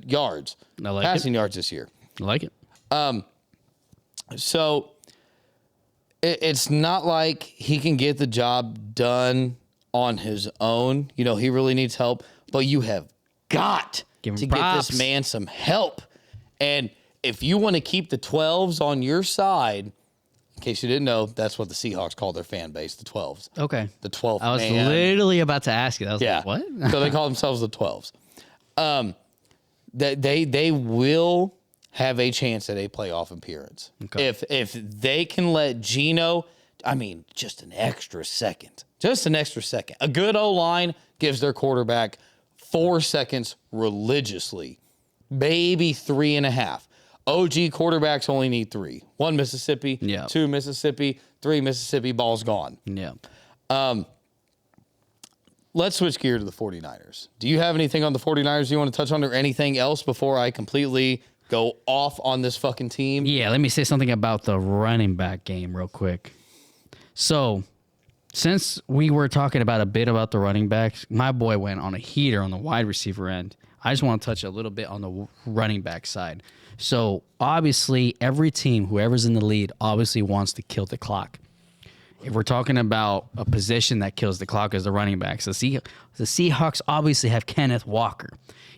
yards, passing yards this year. I like it. So it's not like he can get the job done on his own. He really needs help, but you have got to get this man some help. And if you want to keep the 12s on your side, in case you didn't know, that's what the Seahawks call their fan base, the 12s. Okay. The 12th I was man. literally about to ask you. I was like, what? So they call themselves the 12s. They will have a chance at a playoff appearance. Okay. If they can let Geno, just an extra second. A good O-line gives their quarterback 4 seconds religiously, maybe 3.5. OG quarterbacks only need 3. 1 Mississippi, 2 Mississippi, 3 Mississippi, ball's gone. Yeah. Let's switch gear to the 49ers. Do you have anything on the 49ers you want to touch on or anything else before I completely go off on this fucking team? Yeah, let me say something about the running back game real quick. So, since we were talking about a bit about the running backs, my boy went on a heater on the wide receiver end. I just want to touch a little bit on the running back side. So, obviously, every team, whoever's in the lead, obviously wants to kill the clock. If we're talking about a position that kills the clock as the running backs, the Seahawks obviously have Kenneth Walker.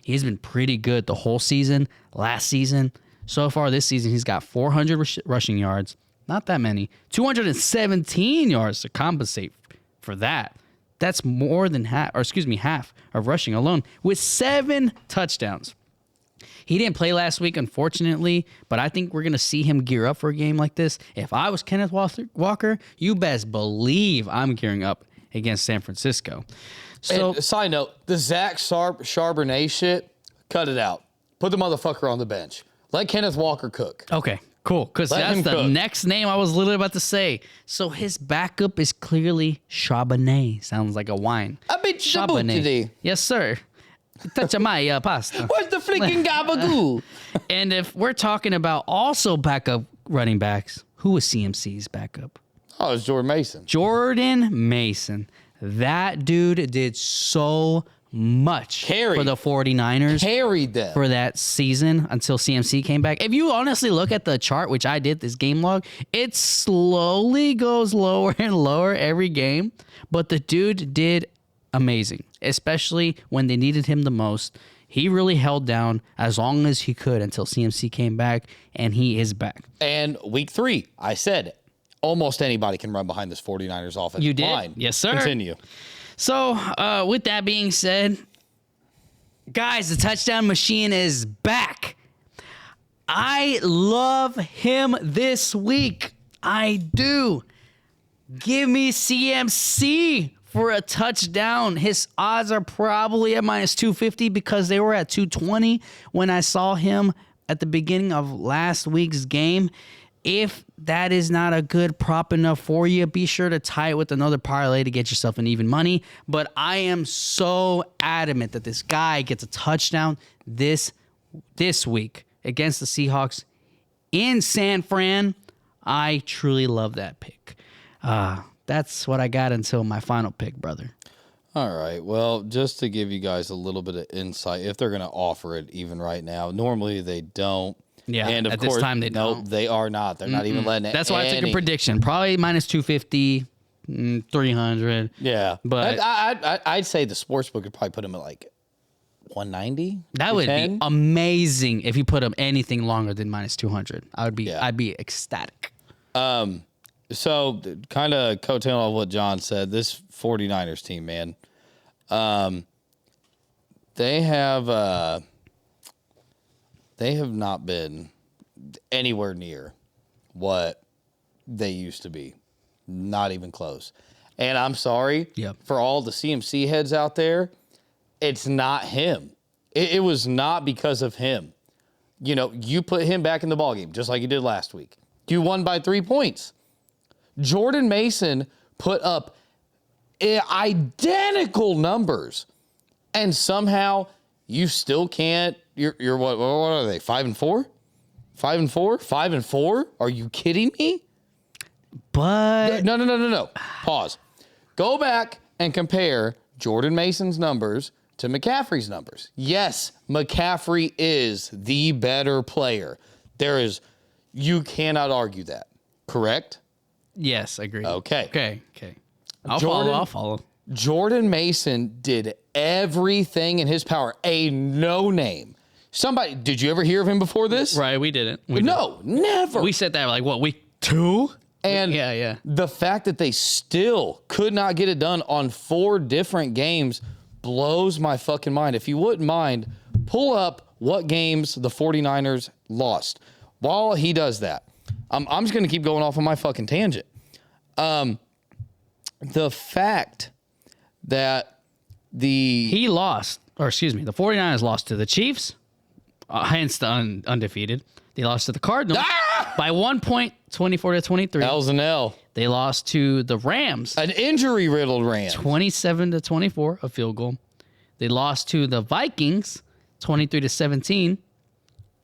He's been pretty good the whole season, last season. So far this season, he's got 400 rushing yards, Not that many. 217 yards to compensate for that. That's more than half of rushing alone with 7 touchdowns. He didn't play last week, unfortunately, but I think we're going to see him gear up for a game like this. If I was Kenneth Walker, you best believe I'm gearing up against San Francisco. So, and side note, the Zach Charbonnet shit, cut it out. Put the motherfucker on the bench. Let Kenneth Walker cook. okay, cool, because that's the next name I was literally about to say. So his backup is clearly Charbonnet. Sounds like a wine. A bit Charbonnet. Yes, sir. Touch my pasta. Where's the freaking gabagoo? And if we're talking about also backup running backs, who was CMC's backup? Oh, it's Jordan Mason. Jordan Mason. That dude did so much for the 49ers. Carried them. For that season until CMC came back. If you honestly look at the chart, which I did, this game log, it slowly goes lower and lower every game. But the dude did amazing, especially when they needed him the most. He really held down as long as he could until CMC came back, and he is back. And week 3, I said, almost anybody can run behind this 49ers offensive You did? line. Yes, sir. Continue. So, with that being said, guys, the touchdown machine is back. I love him this week. I do. Give me CMC for a touchdown. His odds are probably at minus 250 because they were at 220 when I saw him at the beginning of last week's game. If that is not a good prop enough for you, be sure to tie it with another parlay to get yourself an even money. But I am so adamant that this guy gets a touchdown this week against the Seahawks in San Fran. I truly love that pick. That's what I got until my final pick, brother. All right. Well, just to give you guys a little bit of insight, if they're going to offer it even right now, normally they don't. Yeah, and of at course, this time they no, don't. they are not. They're not even letting it. That's why I took a prediction. Probably minus 250, 300. Yeah. But I'd say the sportsbook would probably put him at like 190. That would be amazing if you put him anything longer than minus 200. I'd be ecstatic. So kind of coattailing on what John said, this 49ers team, man, they have not been anywhere near what they used to be. Not even close. And I'm sorry for all the CMC heads out there. It's not him. It was not because of him. You know, you put him back in the ballgame just like you did last week. You won by 3 points. Jordan Mason put up identical numbers, and somehow you still can't. You're what are they? 5-4? 5-4? 5-4? Are you kidding me? But No. Pause. Go back and compare Jordan Mason's numbers to McCaffrey's numbers. Yes, McCaffrey is the better player. You cannot argue that. Correct? yes, agreed. Okay. I'll follow. Jordan Mason did everything in his power. A no-name. Somebody, did you ever hear of him before this? Right, we didn't. No, never. We said that like what, week 2? And yeah. The fact that they still could not get it done on 4 different games blows my fucking mind. If you wouldn't mind, pull up what games the 49ers lost. While he does that, I'm just going to keep going off on my fucking tangent. The fact that the 49ers lost to the Chiefs, hence the undefeated. They lost to the Cardinals by 1 point, 24-23. L's and L. They lost to the Rams, An injury-riddled Rams. 27-24, a field goal. They lost to the Vikings, 23-17.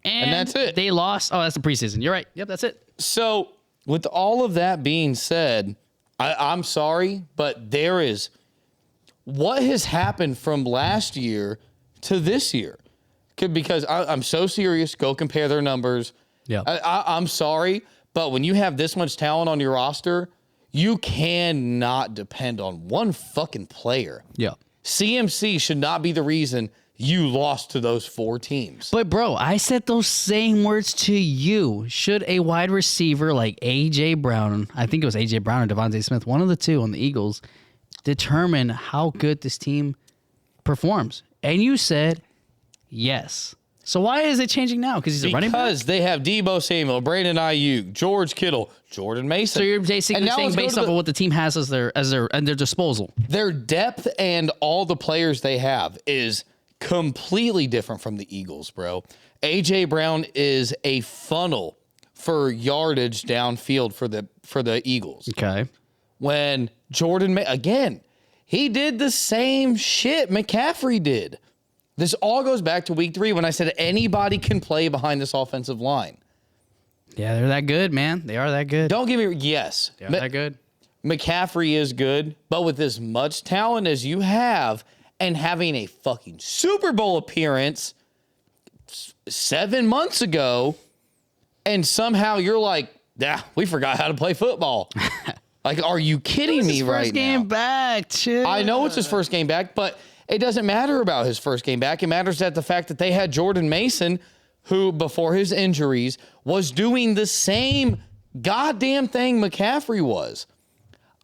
And that's it. They lost. Oh, that's the preseason. You're right. Yep, that's it. So, with all of that being said, I'm sorry, but there is what has happened from last year to this year. Because I'm so serious. Go compare their numbers. Yeah. I'm sorry, but when you have this much talent on your roster, you cannot depend on one fucking player. Yeah. CMC should not be the reason you lost to those 4 teams. But, bro, I said those same words to you. Should a wide receiver like A.J. Brown, I think it was A.J. Brown or Devontae Smith, one of the two on the Eagles, determine how good this team performs? And you said yes. So why is it changing now? Because he's a running back? Because they have Deebo Samuel, Brandon Ayuk, George Kittle, Jordan Mason. So you're basically saying based off of what the team has at their disposal. Their depth and all the players they have is completely different from the Eagles, bro. A.J. Brown is a funnel for yardage downfield for the Eagles. Okay. When again, he did the same shit McCaffrey did. This all goes back to week 3 when I said anybody can play behind this offensive line. Yeah, they're that good, man. They are that good. Don't get me yes. They are that good. McCaffrey is good, but with as much talent as you have and having a fucking Super Bowl appearance 7 months ago, and somehow you're like, yeah, we forgot how to play football. Like, are you kidding me right now? First game back, chill. I know it's his first game back, but it doesn't matter about his first game back. It matters that the fact that they had Jordan Mason, who before his injuries was doing the same goddamn thing McCaffrey was.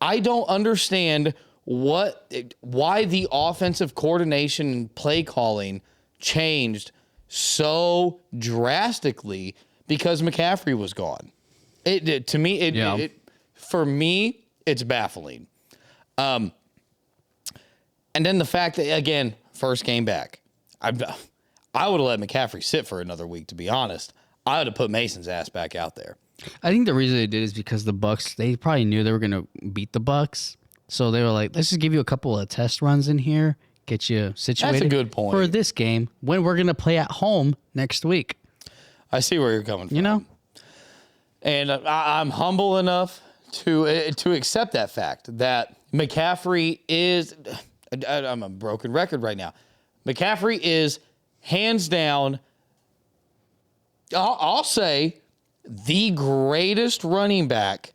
I don't understand why the offensive coordination and play calling changed so drastically because McCaffrey was gone. For me, it's baffling. And then the fact that, again, first game back, I would have let McCaffrey sit for another week, to be honest. I would have put Mason's ass back out there. I think the reason they did is because the Bucs, they probably knew they were going to beat the Bucs. So they were like, let's just give you a couple of test runs in here, get you situated. That's a good point. For this game, when we're going to play at home next week. I see where you're coming from. You know? And I'm humble enough to accept that fact that McCaffrey is, I'm a broken record right now. McCaffrey is hands down, I'll say, the greatest running back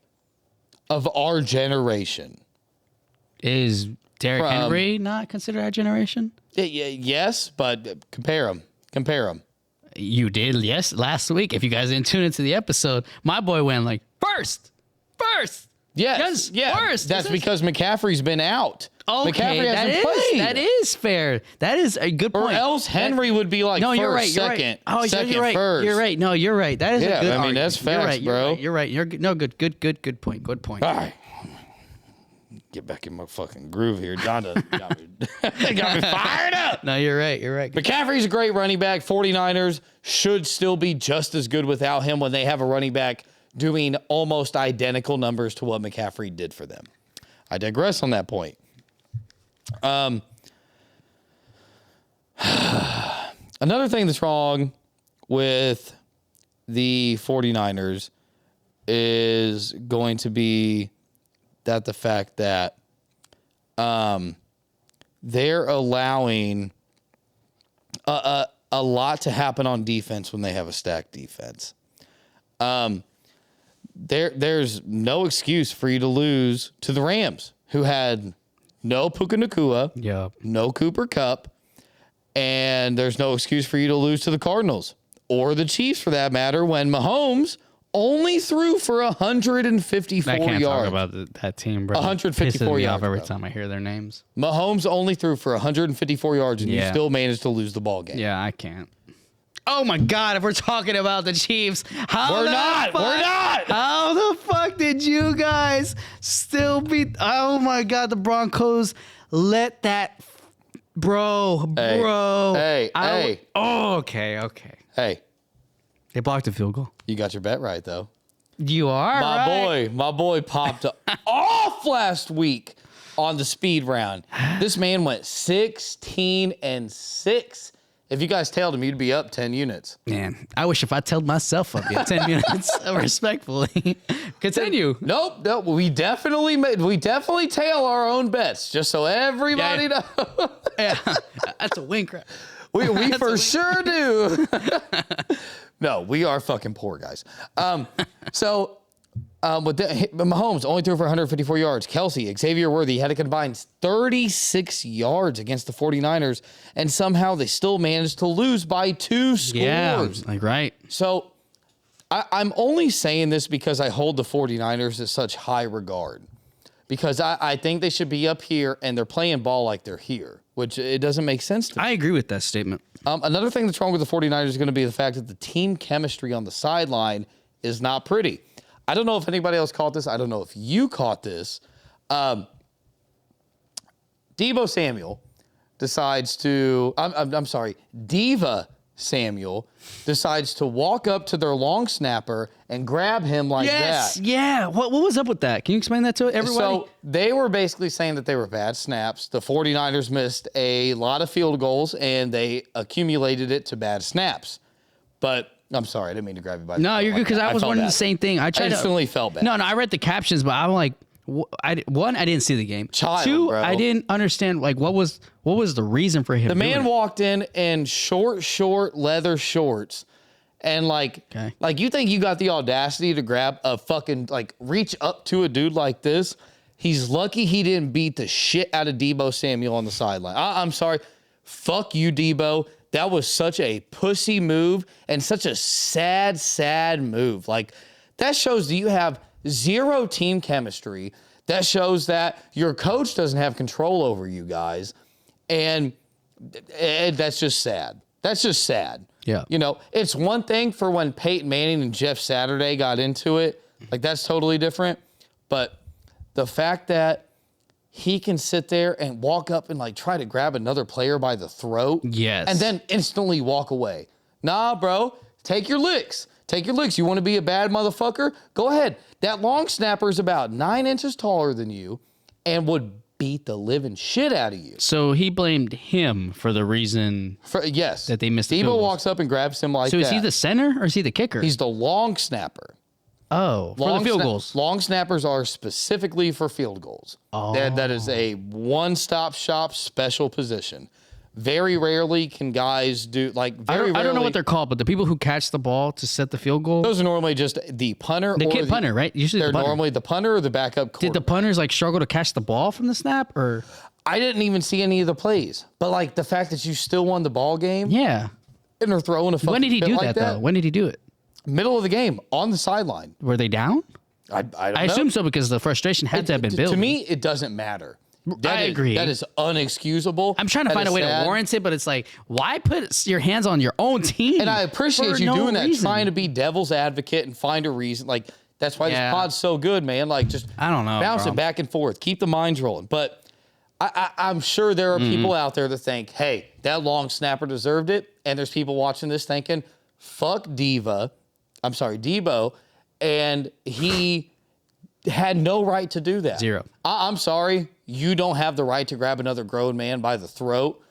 of our generation. Is Derrick Henry not considered our generation? Yes, but compare him. You did, yes, last week. If you guys didn't tune into the episode, my boy went like, first. Yes, first. That's because McCaffrey's been out. Okay, McCaffrey hasn't played. That is fair. That is a good point. Or else Henry would be like you're first, right, second, Oh, second, you're right. first. You're right. No, you're right. That is a good I mean, argument. that's facts, bro. You're right. You're no good point. Good point. All right. Get back in my fucking groove here. John got me fired up. No, you're right. You're right. McCaffrey's a great running back. 49ers should still be just as good without him when they have a running back doing almost identical numbers to what McCaffrey did for them. I digress on that point. Another thing that's wrong with the 49ers is going to be that the fact that they're allowing a lot to happen on defense when they have a stacked defense. There's no excuse for you to lose to the Rams, who had no Puka Nacua, no Cooper Kupp, and there's no excuse for you to lose to the Cardinals or the Chiefs, for that matter, when Mahomes only threw for 154 yards. I can't talk about that team, bro. 154 yards every time I hear their names. Mahomes only threw for 154 yards, and you still managed to lose the ball game. Yeah, I can't. Oh my God! If we're talking about the Chiefs, we're not. How the fuck did you guys still beat? Oh my God! The Broncos let that, bro. Hey. Oh, okay. Hey, they blocked a field goal. You got your bet right though. You are my boy popped off last week on the speed round. This man went 16-6. If you guys tailed him, you'd be up 10 units. Man, I wish if I tailed myself up, yeah, 10 units. Respectfully, continue. Nope. We definitely tail our own bets, just so everybody knows. Yeah, that's a wink. We for sure do. No, we are fucking poor guys. So Mahomes only threw for 154 yards. Kelsey, Xavier Worthy had a combined 36 yards against the 49ers, and somehow they still managed to lose by 2 scores. Yeah, right. So I'm only saying this because I hold the 49ers in such high regard. Because I think they should be up here, and they're playing ball like they're here, which it doesn't make sense to me. I agree with that statement. Another thing that's wrong with the 49ers is going to be the fact that the team chemistry on the sideline is not pretty. I don't know if anybody else caught this. I don't know if you caught this. Deebo Samuel decides to, I'm sorry, Diva Samuel decides to walk up to their long snapper and grab him like that. Yeah. What was up with that? Can you explain that to everybody? So they were basically saying that they were bad snaps. The 49ers missed a lot of field goals, and they accumulated it to bad snaps. But I'm sorry, I didn't mean to grab you by the No, you're good, because I was wondering the same thing. I instantly felt bad. No, I read the captions, but I'm like, I didn't see the game. Child, Two, bro. I didn't understand, like, what was the reason for him The man doing it? walked in short leather shorts, and like you think you got the audacity to grab a fucking, like, reach up to a dude like this? He's lucky he didn't beat the shit out of Deebo Samuel on the sideline. I'm sorry. Fuck you, Deebo. That was such a pussy move and such a sad move. Like, that shows that you have zero team chemistry. That shows that your coach doesn't have control over you guys. And that's just sad. That's just sad. Yeah. You know, it's one thing for when Peyton Manning and Jeff Saturday got into it. Like, that's totally different. But the fact that he can sit there and walk up and, like, try to grab another player by the throat. Yes. And then instantly walk away. Nah, bro. Take your licks. Take your licks. You want to be a bad motherfucker? Go ahead. That long snapper is about 9 inches taller than you and would beat the living shit out of you. So he blamed him for the reason Yes. that they missed the Deebo field goals. walks up and grabs him like that. So is he the center or is he the kicker? He's the long snapper. for the field goals. Long snappers are specifically for field goals. Oh. That is a one-stop shop special position. Very rarely can guys do, like, I very don't know rarely- what they're called, but the people who catch the ball to set the field goal. Those are normally just the punter The or kid punter, right? Usually They're the punter. normally the punter or the backup Did the quarterback. punters like struggle to catch the ball from the snap, or I didn't even see any of the plays. But, like, the fact that you still won the ball game yeah? and they're throwing a fucking When did he fit do like that though? When did he do it? Middle of the game, on the sideline. Were they down? I don't know. I assume so because the frustration had to have been built. To me, it doesn't matter. I agree. That is unexcusable. I'm trying to find a way to warrant it, but it's like, why put your hands on your own team? And I appreciate for you no doing that, reason? trying to be devil's advocate and find a reason. Like, that's why Yeah. this pod's so good, man. Like, just I don't know, bounce bro. it back and forth. Keep the minds rolling. But I'm sure there are people out there that think, hey, that long snapper deserved it. And there's people watching this thinking, fuck Deebo, and he had no right to do that. Zero. I'm sorry. You don't have the right to grab another grown man by the throat.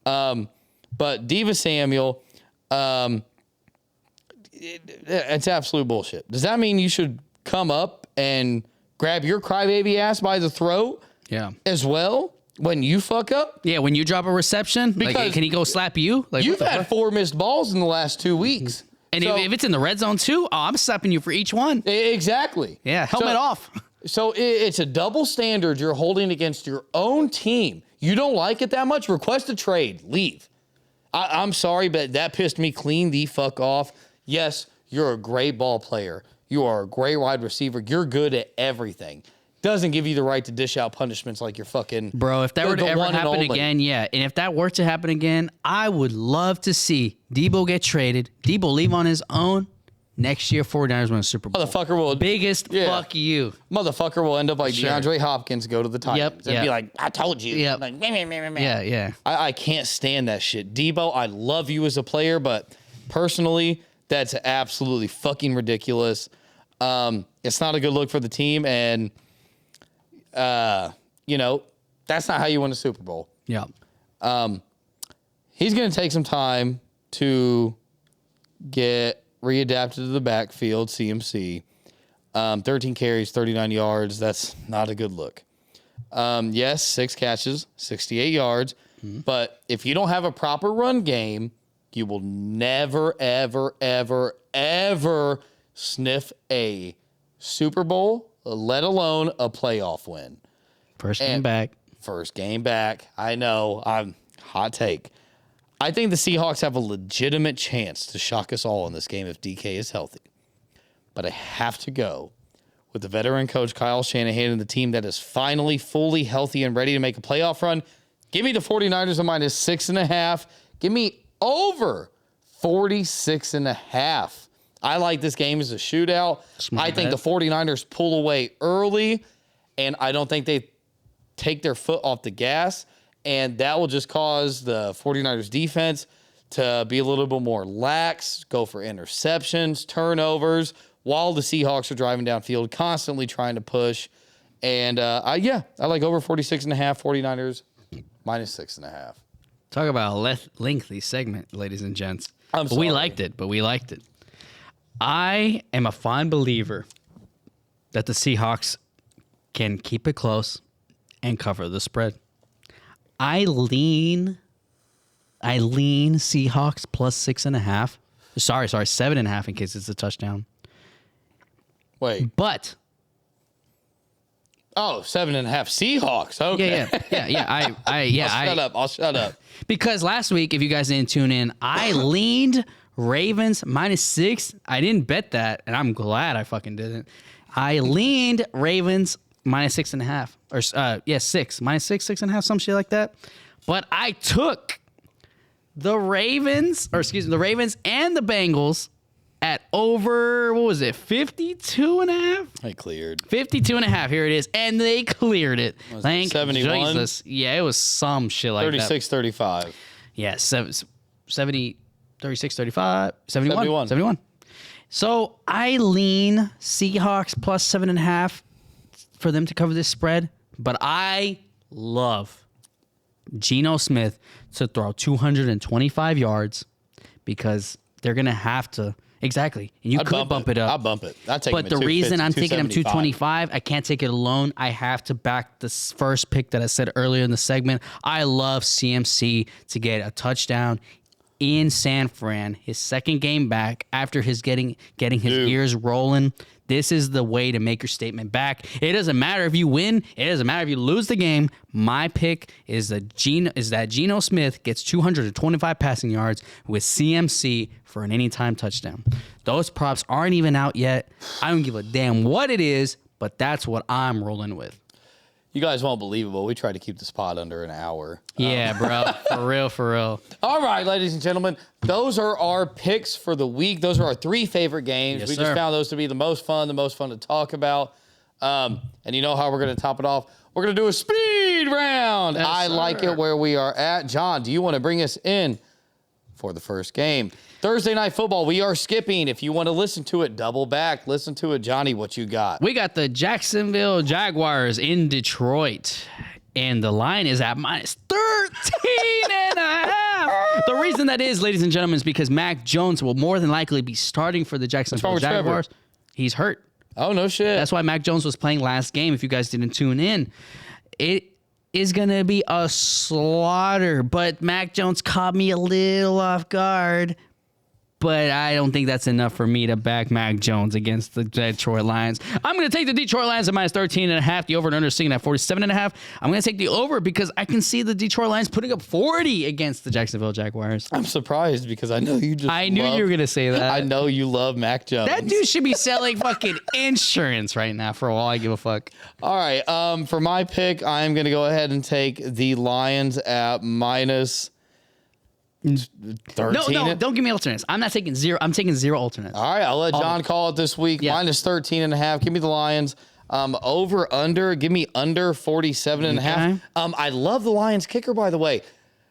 But Diva Samuel, it's absolute bullshit. Does that mean you should come up and grab your crybaby ass by the throat Yeah. as well when you fuck up? Yeah, when you drop a reception, like, Because can he go slap you? Like, You've what the had fuck? 4 missed balls in the last 2 weeks. And So- if it's in the red zone too, I'm slapping you for each one. Exactly. Yeah, helmet off. So it's a double standard you're holding against your own team. You don't like it that much? Request a trade. Leave. I'm sorry, but that pissed me clean the fuck off. Yes, you're a great ball player. You are a great wide receiver. You're good at everything. Doesn't give you the right to dish out punishments like you're fucking... Bro, if that the- were to the ever one and happen only. again, yeah. And if that were to happen again, I would love to see Debo get traded, Debo leave on his own. Next year, 49ers win a Super Bowl. Motherfucker will... Biggest fuck you. Motherfucker will end up like Sure. DeAndre Hopkins, go to the Titans. And yep. be like, I told you. Yep. Like, meh, meh, meh, meh. Yeah. I can't stand that shit. Debo, I love you as a player, but personally, that's absolutely fucking ridiculous. It's not a good look for the team, and that's not how you win a Super Bowl. Yeah. He's going to take some time to get readapted to the backfield, CMC. 13 carries, 39 yards. That's not a good look. Yes, 6 catches, 68 yards. But if you don't have a proper run game, you will never, ever, ever, ever sniff a Super Bowl, let alone a playoff win. First game back. First game back. I know. I'm hot take. I think the Seahawks have a legitimate chance to shock us all in this game if DK is healthy. But I have to go with the veteran coach Kyle Shanahan and the team that is finally fully healthy and ready to make a playoff run. Give me the 49ers at -6.5. Give me over 46.5. I like this game as a shootout. I think the 49ers pull away early, and I don't think they take their foot off the gas, and that will just cause the 49ers defense to be a little bit more lax, go for interceptions, turnovers, while the Seahawks are driving downfield, constantly trying to push. And I like over 46.5, 49ers -6.5. Talk about a lengthy segment, ladies and gents. But we liked it. I am a fine believer that the Seahawks can keep it close and cover the spread. I lean Seahawks +6.5. Sorry, 7.5 in case it's a touchdown. Wait. But 7.5 Seahawks. Okay. Yeah. I'll shut up. Because last week, if you guys didn't tune in, I leaned Ravens -6. I didn't bet that, and I'm glad I fucking didn't. I leaned Ravens -6.5. Or 6. -6.5, some shit like that. But I took the Ravens and the Bengals at over, 52.5? I cleared. 52.5. Here it is. And they cleared it. Thank 71? Jesus. Yeah, it was some shit like 36-35. that. Yeah, 70, 36, 35, 71. 71. So I lean Seahawks +7.5 for them to cover this spread. But I love Geno Smith to throw 225 yards because they're going to have to. Exactly. And you could bump it up. I'll bump it. I'll take him But the reason I'm taking him 225, I can't take it alone. I have to back this first pick that I said earlier in the segment. I love CMC to get a touchdown in San Fran, his second game back after his getting his ears rolling. This is the way to make your statement back. It doesn't matter if you win. It doesn't matter if you lose the game. My pick is that Geno Smith gets 225 passing yards with CMC for an anytime touchdown. Those props aren't even out yet. I don't give a damn what it is, but that's what I'm rolling with. You guys won't believe it, but we tried to keep this pod under an hour. Yeah, bro. For real. All right, ladies and gentlemen, those are our picks for the week. Those are our 3 favorite games. Yes, we sir. just found those to be the most fun to talk about. And you know how we're going to top it off? We're going to do a speed round. Yes, I like it where we are at. John, do you want to bring us in for the first game? Thursday Night Football, we are skipping. If you want to listen to it, double back. Listen to it. Johnny, what you got? We got the Jacksonville Jaguars in Detroit, and the line is at -13.5. The reason that is, ladies and gentlemen, is because Mac Jones will more than likely be starting for the Jacksonville Jaguars. Trevor? He's hurt. Oh, no shit. That's why Mac Jones was playing last game, if you guys didn't tune in. It is going to be a slaughter, but Mac Jones caught me a little off guard. But I don't think that's enough for me to back Mac Jones against the Detroit Lions. I'm going to take the Detroit Lions at -13.5. The over and under sitting at 47.5. I'm going to take the over because I can see the Detroit Lions putting up 40 against the Jacksonville Jaguars. I'm surprised because I know you just I knew you were going to say that. I know you love Mac Jones. That dude should be selling fucking insurance right now for all I give a fuck. All right. For my pick, I'm going to go ahead and take the Lions at -13. No, don't give me alternates. I'm not taking zero. I'm taking zero alternates. All right, I'll let John call it this week. Yeah. -13.5. Give me the Lions. Over, under. Give me under 47.5. Okay. I love the Lions kicker, by the way.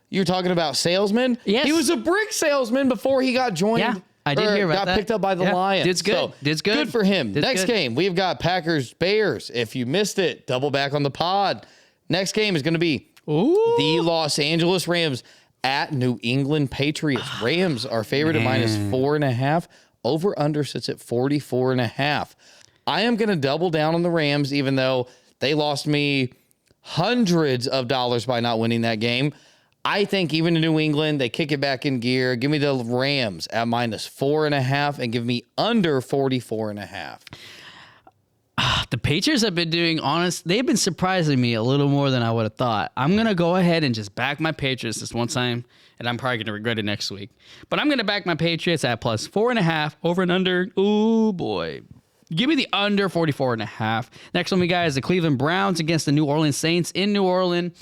You're talking about salesman? Yes. He was a brick salesman before he got joined. Yeah, I did hear about that. Got picked up by the Lions. Did's good. So, Did's good. Good for him. Did's Next good. game, we've got Packers-Bears. If you missed it, double back on the pod. Next game is going to be the Los Angeles Rams at New England Patriots. Rams are favored at -4.5. Over under sits at 44.5. I am going to double down on the Rams, even though they lost me hundreds of dollars by not winning that game. I think even in New England, they kick it back in gear. Give me the Rams at -4.5 and give me under 44.5. The Patriots have been they've been surprising me a little more than I would have thought. I'm going to go ahead and just back my Patriots this one time, and I'm probably going to regret it next week. But I'm going to back my Patriots at plus 4.5 over and under. Ooh, boy. Give me the under 44.5. Next one we got is the Cleveland Browns against the New Orleans Saints in New Orleans,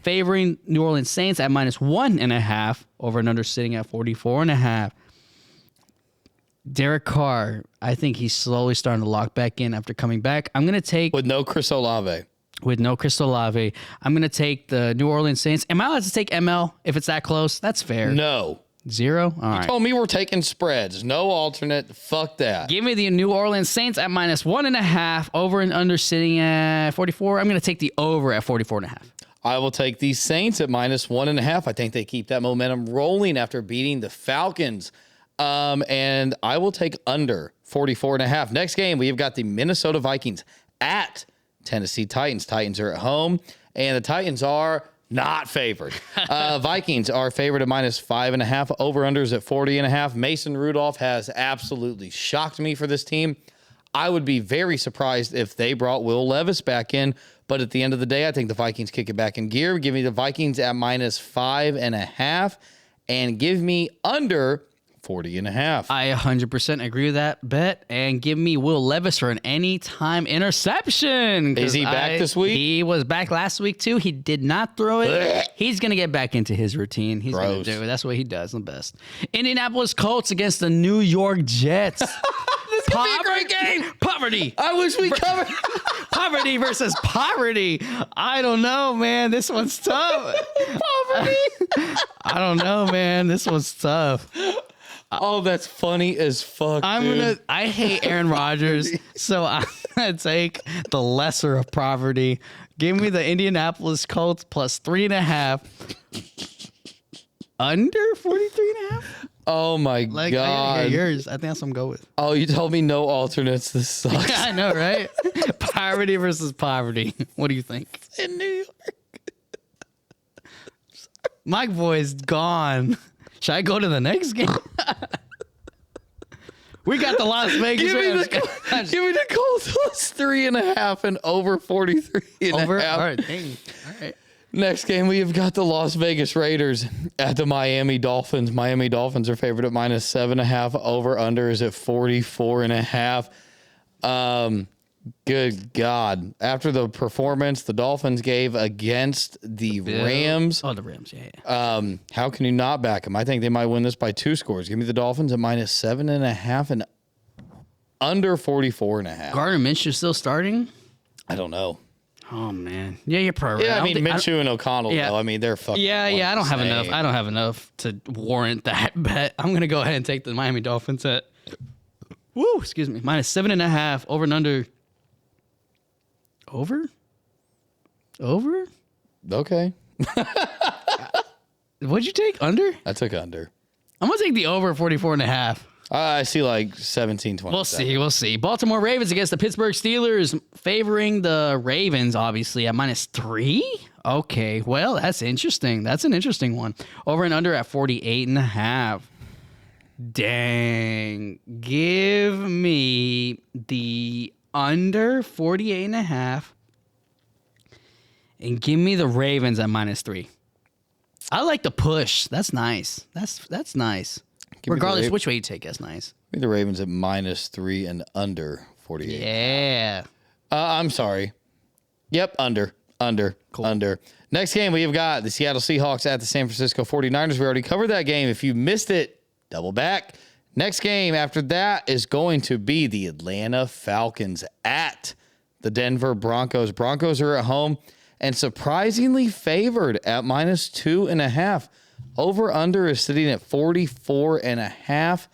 favoring New Orleans Saints at minus 1.5, over and under sitting at 44.5. Derek Carr, I think he's slowly starting to lock back in after coming back. I'm going to take... With no Chris Olave. I'm going to take the New Orleans Saints. Am I allowed to take ML if it's that close? That's fair. No. 0? All right. You told me we're taking spreads. No alternate. Fuck that. Give me the New Orleans Saints at minus 1.5. Over and under sitting at 44. I'm going to take the over at 44.5. I will take the Saints at minus 1.5. I think they keep that momentum rolling after beating the Falcons. And I will take under 44.5. Next game, we've got the Minnesota Vikings at Tennessee Titans. Titans are at home, and the Titans are not favored. Vikings are favored at minus 5.5. Over-unders at 40.5. Mason Rudolph has absolutely shocked me for this team. I would be very surprised if they brought Will Levis back in, but at the end of the day, I think the Vikings kick it back in gear. Give me the Vikings at minus 5.5, and give me under 40.5. I 100% agree with that bet, and give me Will Levis for an anytime interception. Is he back this week? He was back last week too. He did not throw it. He's going to get back into his routine. He's going to do it. That's what he does the best. Indianapolis Colts against the New York Jets. This could be a great game. Poverty. I wish we covered. Poverty versus poverty. I don't know, man. This one's tough. Poverty. I don't know, man. This one's tough. Oh, that's funny as fuck. I hate Aaron Rodgers, so I'm gonna take the lesser of poverty. Give me the Indianapolis Colts plus 3.5. Under 43.5. Oh my god! I gotta hear yours. I think that's what I'm going with. Oh, you told me no alternates. This sucks. I know, right? Poverty versus poverty. What do you think? In New York. Mike Boy's gone. Should I go to the next game? We got the Las Vegas. Give me the Colts plus 3.5 and over 43.5. All right, dang. All right. Next game, we have got the Las Vegas Raiders at the Miami Dolphins. Miami Dolphins are favored at minus 7.5. Over under is at 44.5. Good God. After the performance the Dolphins gave against the Rams. Oh, the Rams, yeah. How can you not back them? I think they might win this by 2 scores. Give me the Dolphins at minus 7.5 and under 44.5. Gardner Minshew still starting? I don't know. Oh man, yeah, you're probably right. Yeah, I mean Minshew and O'Connell. Yeah. though. I mean they're fucking. Yeah. I don't have enough. I don't have enough to warrant that bet. I'm gonna go ahead and take the Miami Dolphins at minus 7.5 over and under. Over. Okay. What'd you take? Under? I took under. I'm gonna take the over 44.5. I see like 17-20. We'll see. Baltimore Ravens against the Pittsburgh Steelers, favoring the Ravens, obviously, at minus 3. Okay, well, that's interesting. That's an interesting one. Over and under at 48.5. Dang. Give me the under 48.5 and give me the Ravens at minus 3. I like the push. That's nice. That's nice. Regardless which way you take, that's nice. Give me the Ravens at minus 3 and under 48. Yeah. I'm sorry. Yep, under. Cool. Under. Next game, we have got the Seattle Seahawks at the San Francisco 49ers. We already covered that game. If you missed it, double back. Next game after that is going to be the Atlanta Falcons at the Denver Broncos. Broncos are at home and surprisingly favored at minus 2.5. Over under is sitting at 44.5.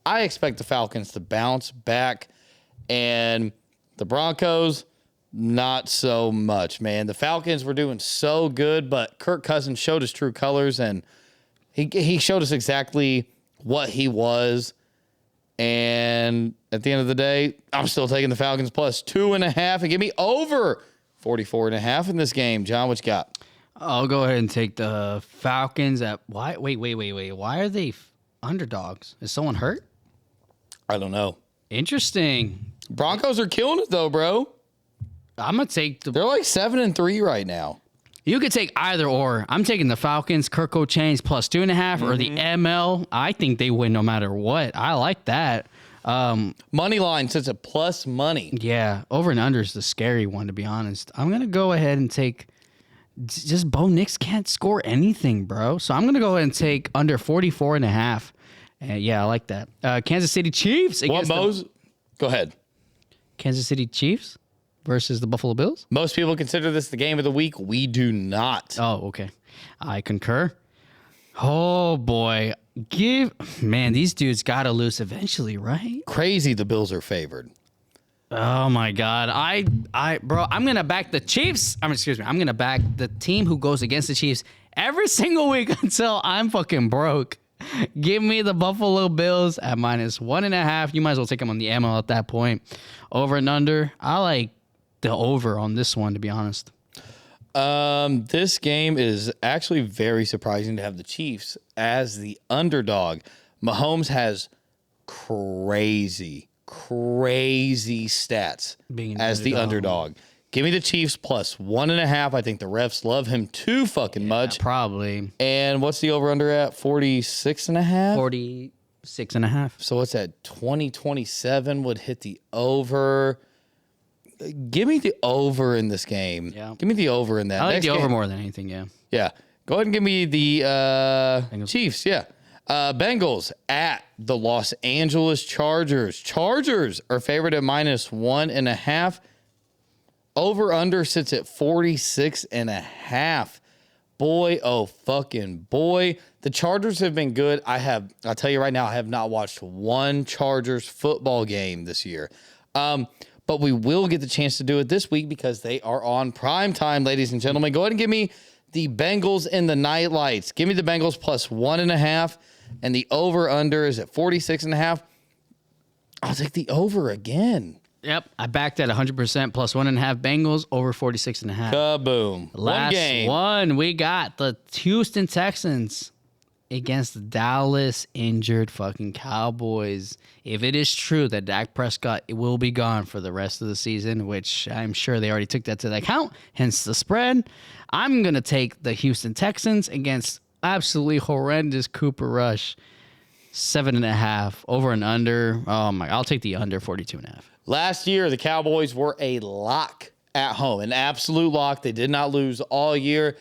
I expect the Falcons to bounce back, and the Broncos, not so much, man. The Falcons were doing so good, but Kirk Cousins showed his true colors, and he showed us exactly what he was. And at the end of the day, I'm still taking the Falcons plus 2.5 and give me over 44.5 in this game. John, what you got? I'll go ahead and take the Falcons at why? Wait. Why are they underdogs? Is someone hurt? I don't know. Interesting. Broncos are killing it though, bro. I'm gonna take the. They're like 7-3 right now. You could take either or. I'm taking the Falcons, Kirko Chains plus 2.5, or the ML. I think they win no matter what. I like that. Money line sits at plus money. Yeah, over and under is the scary one, to be honest. I'm going to go ahead and take just Bo Nix can't score anything, bro. So I'm going to go ahead and take under 44.5. Yeah, I like that. Kansas City Chiefs. What, Mo's? Go ahead. Kansas City Chiefs versus the Buffalo Bills? Most people consider this the game of the week. We do not. Oh, okay. I concur. Oh, boy. Man, these dudes got to lose eventually, right? Crazy the Bills are favored. Oh my God. Bro, I'm going to back the Chiefs. I'm going to back the team who goes against the Chiefs every single week until I'm fucking broke. Give me the Buffalo Bills at -1.5. You might as well take them on the ML at that point. Over and under. I like the over on this one, to be honest. This game is actually very surprising to have the Chiefs as the underdog. Mahomes has crazy stats as the underdog. Give me the Chiefs plus 1.5. I think the refs love him too fucking much. Probably. And what's the over under at? 46.5? 46.5. So what's that? 2027 would hit the over. Give me the over in this game. Yeah. Give me the over in that. I like Next the over game. more than anything, yeah. Yeah. Go ahead and give me the Chiefs. Yeah. Bengals at the Los Angeles Chargers. Chargers are favored at -1.5. Over under sits at 46.5. Boy, oh fucking boy. The Chargers have been good. I'll tell you right now, I have not watched one Chargers football game this year. But we will get the chance to do it this week because they are on prime time, ladies and gentlemen. Go ahead and give me the Bengals in the night lights. Give me the Bengals plus 1.5, and the over-under is at 46.5. I'll take the over again. Yep, I backed at 100% plus 1.5 Bengals over 46.5. Kaboom. Last one game. one, we got the Houston Texans against the Dallas injured fucking Cowboys. If it is true that Dak Prescott will be gone for the rest of the season, which I'm sure they already took that to the account, hence the spread, I'm going to take the Houston Texans against absolutely horrendous Cooper Rush. 7.5 over and under. Oh my, I'll take the under 42.5. Last year, the Cowboys were a lock at home, an absolute lock. They did not lose all year.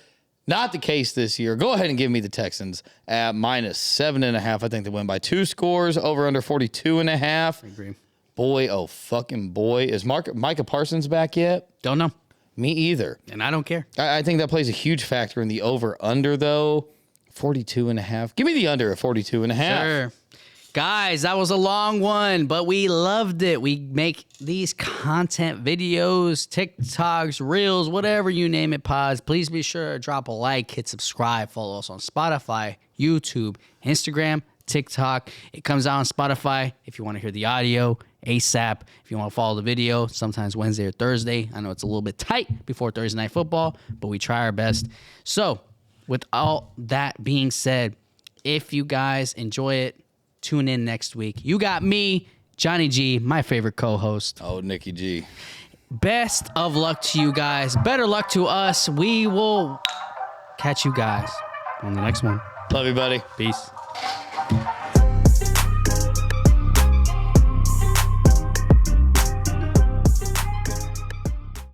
Not the case this year. Go ahead and give me the Texans at -7.5. I think they win by 2 scores. Over under 42.5. I agree. Boy, oh fucking boy. Is Micah Parsons back yet? Don't know. Me either. And I don't care. I think that plays a huge factor in the over under though. 42.5. Give me the under at 42.5. Sure. Guys, that was a long one, but we loved it. We make these content videos, TikToks, Reels, whatever you name it, pods. Please be sure to drop a like, hit subscribe, follow us on Spotify, YouTube, Instagram, TikTok. It comes out on Spotify if you want to hear the audio ASAP. If you want to follow the video, sometimes Wednesday or Thursday. I know it's a little bit tight before Thursday Night Football, but we try our best. So, with all that being said, if you guys enjoy it, tune in next week. You got me, Jonny G, my favorite co-host. Oh, Nicky G. Best of luck to you guys. Better luck to us. We will catch you guys on the next one. Love you, buddy. Peace.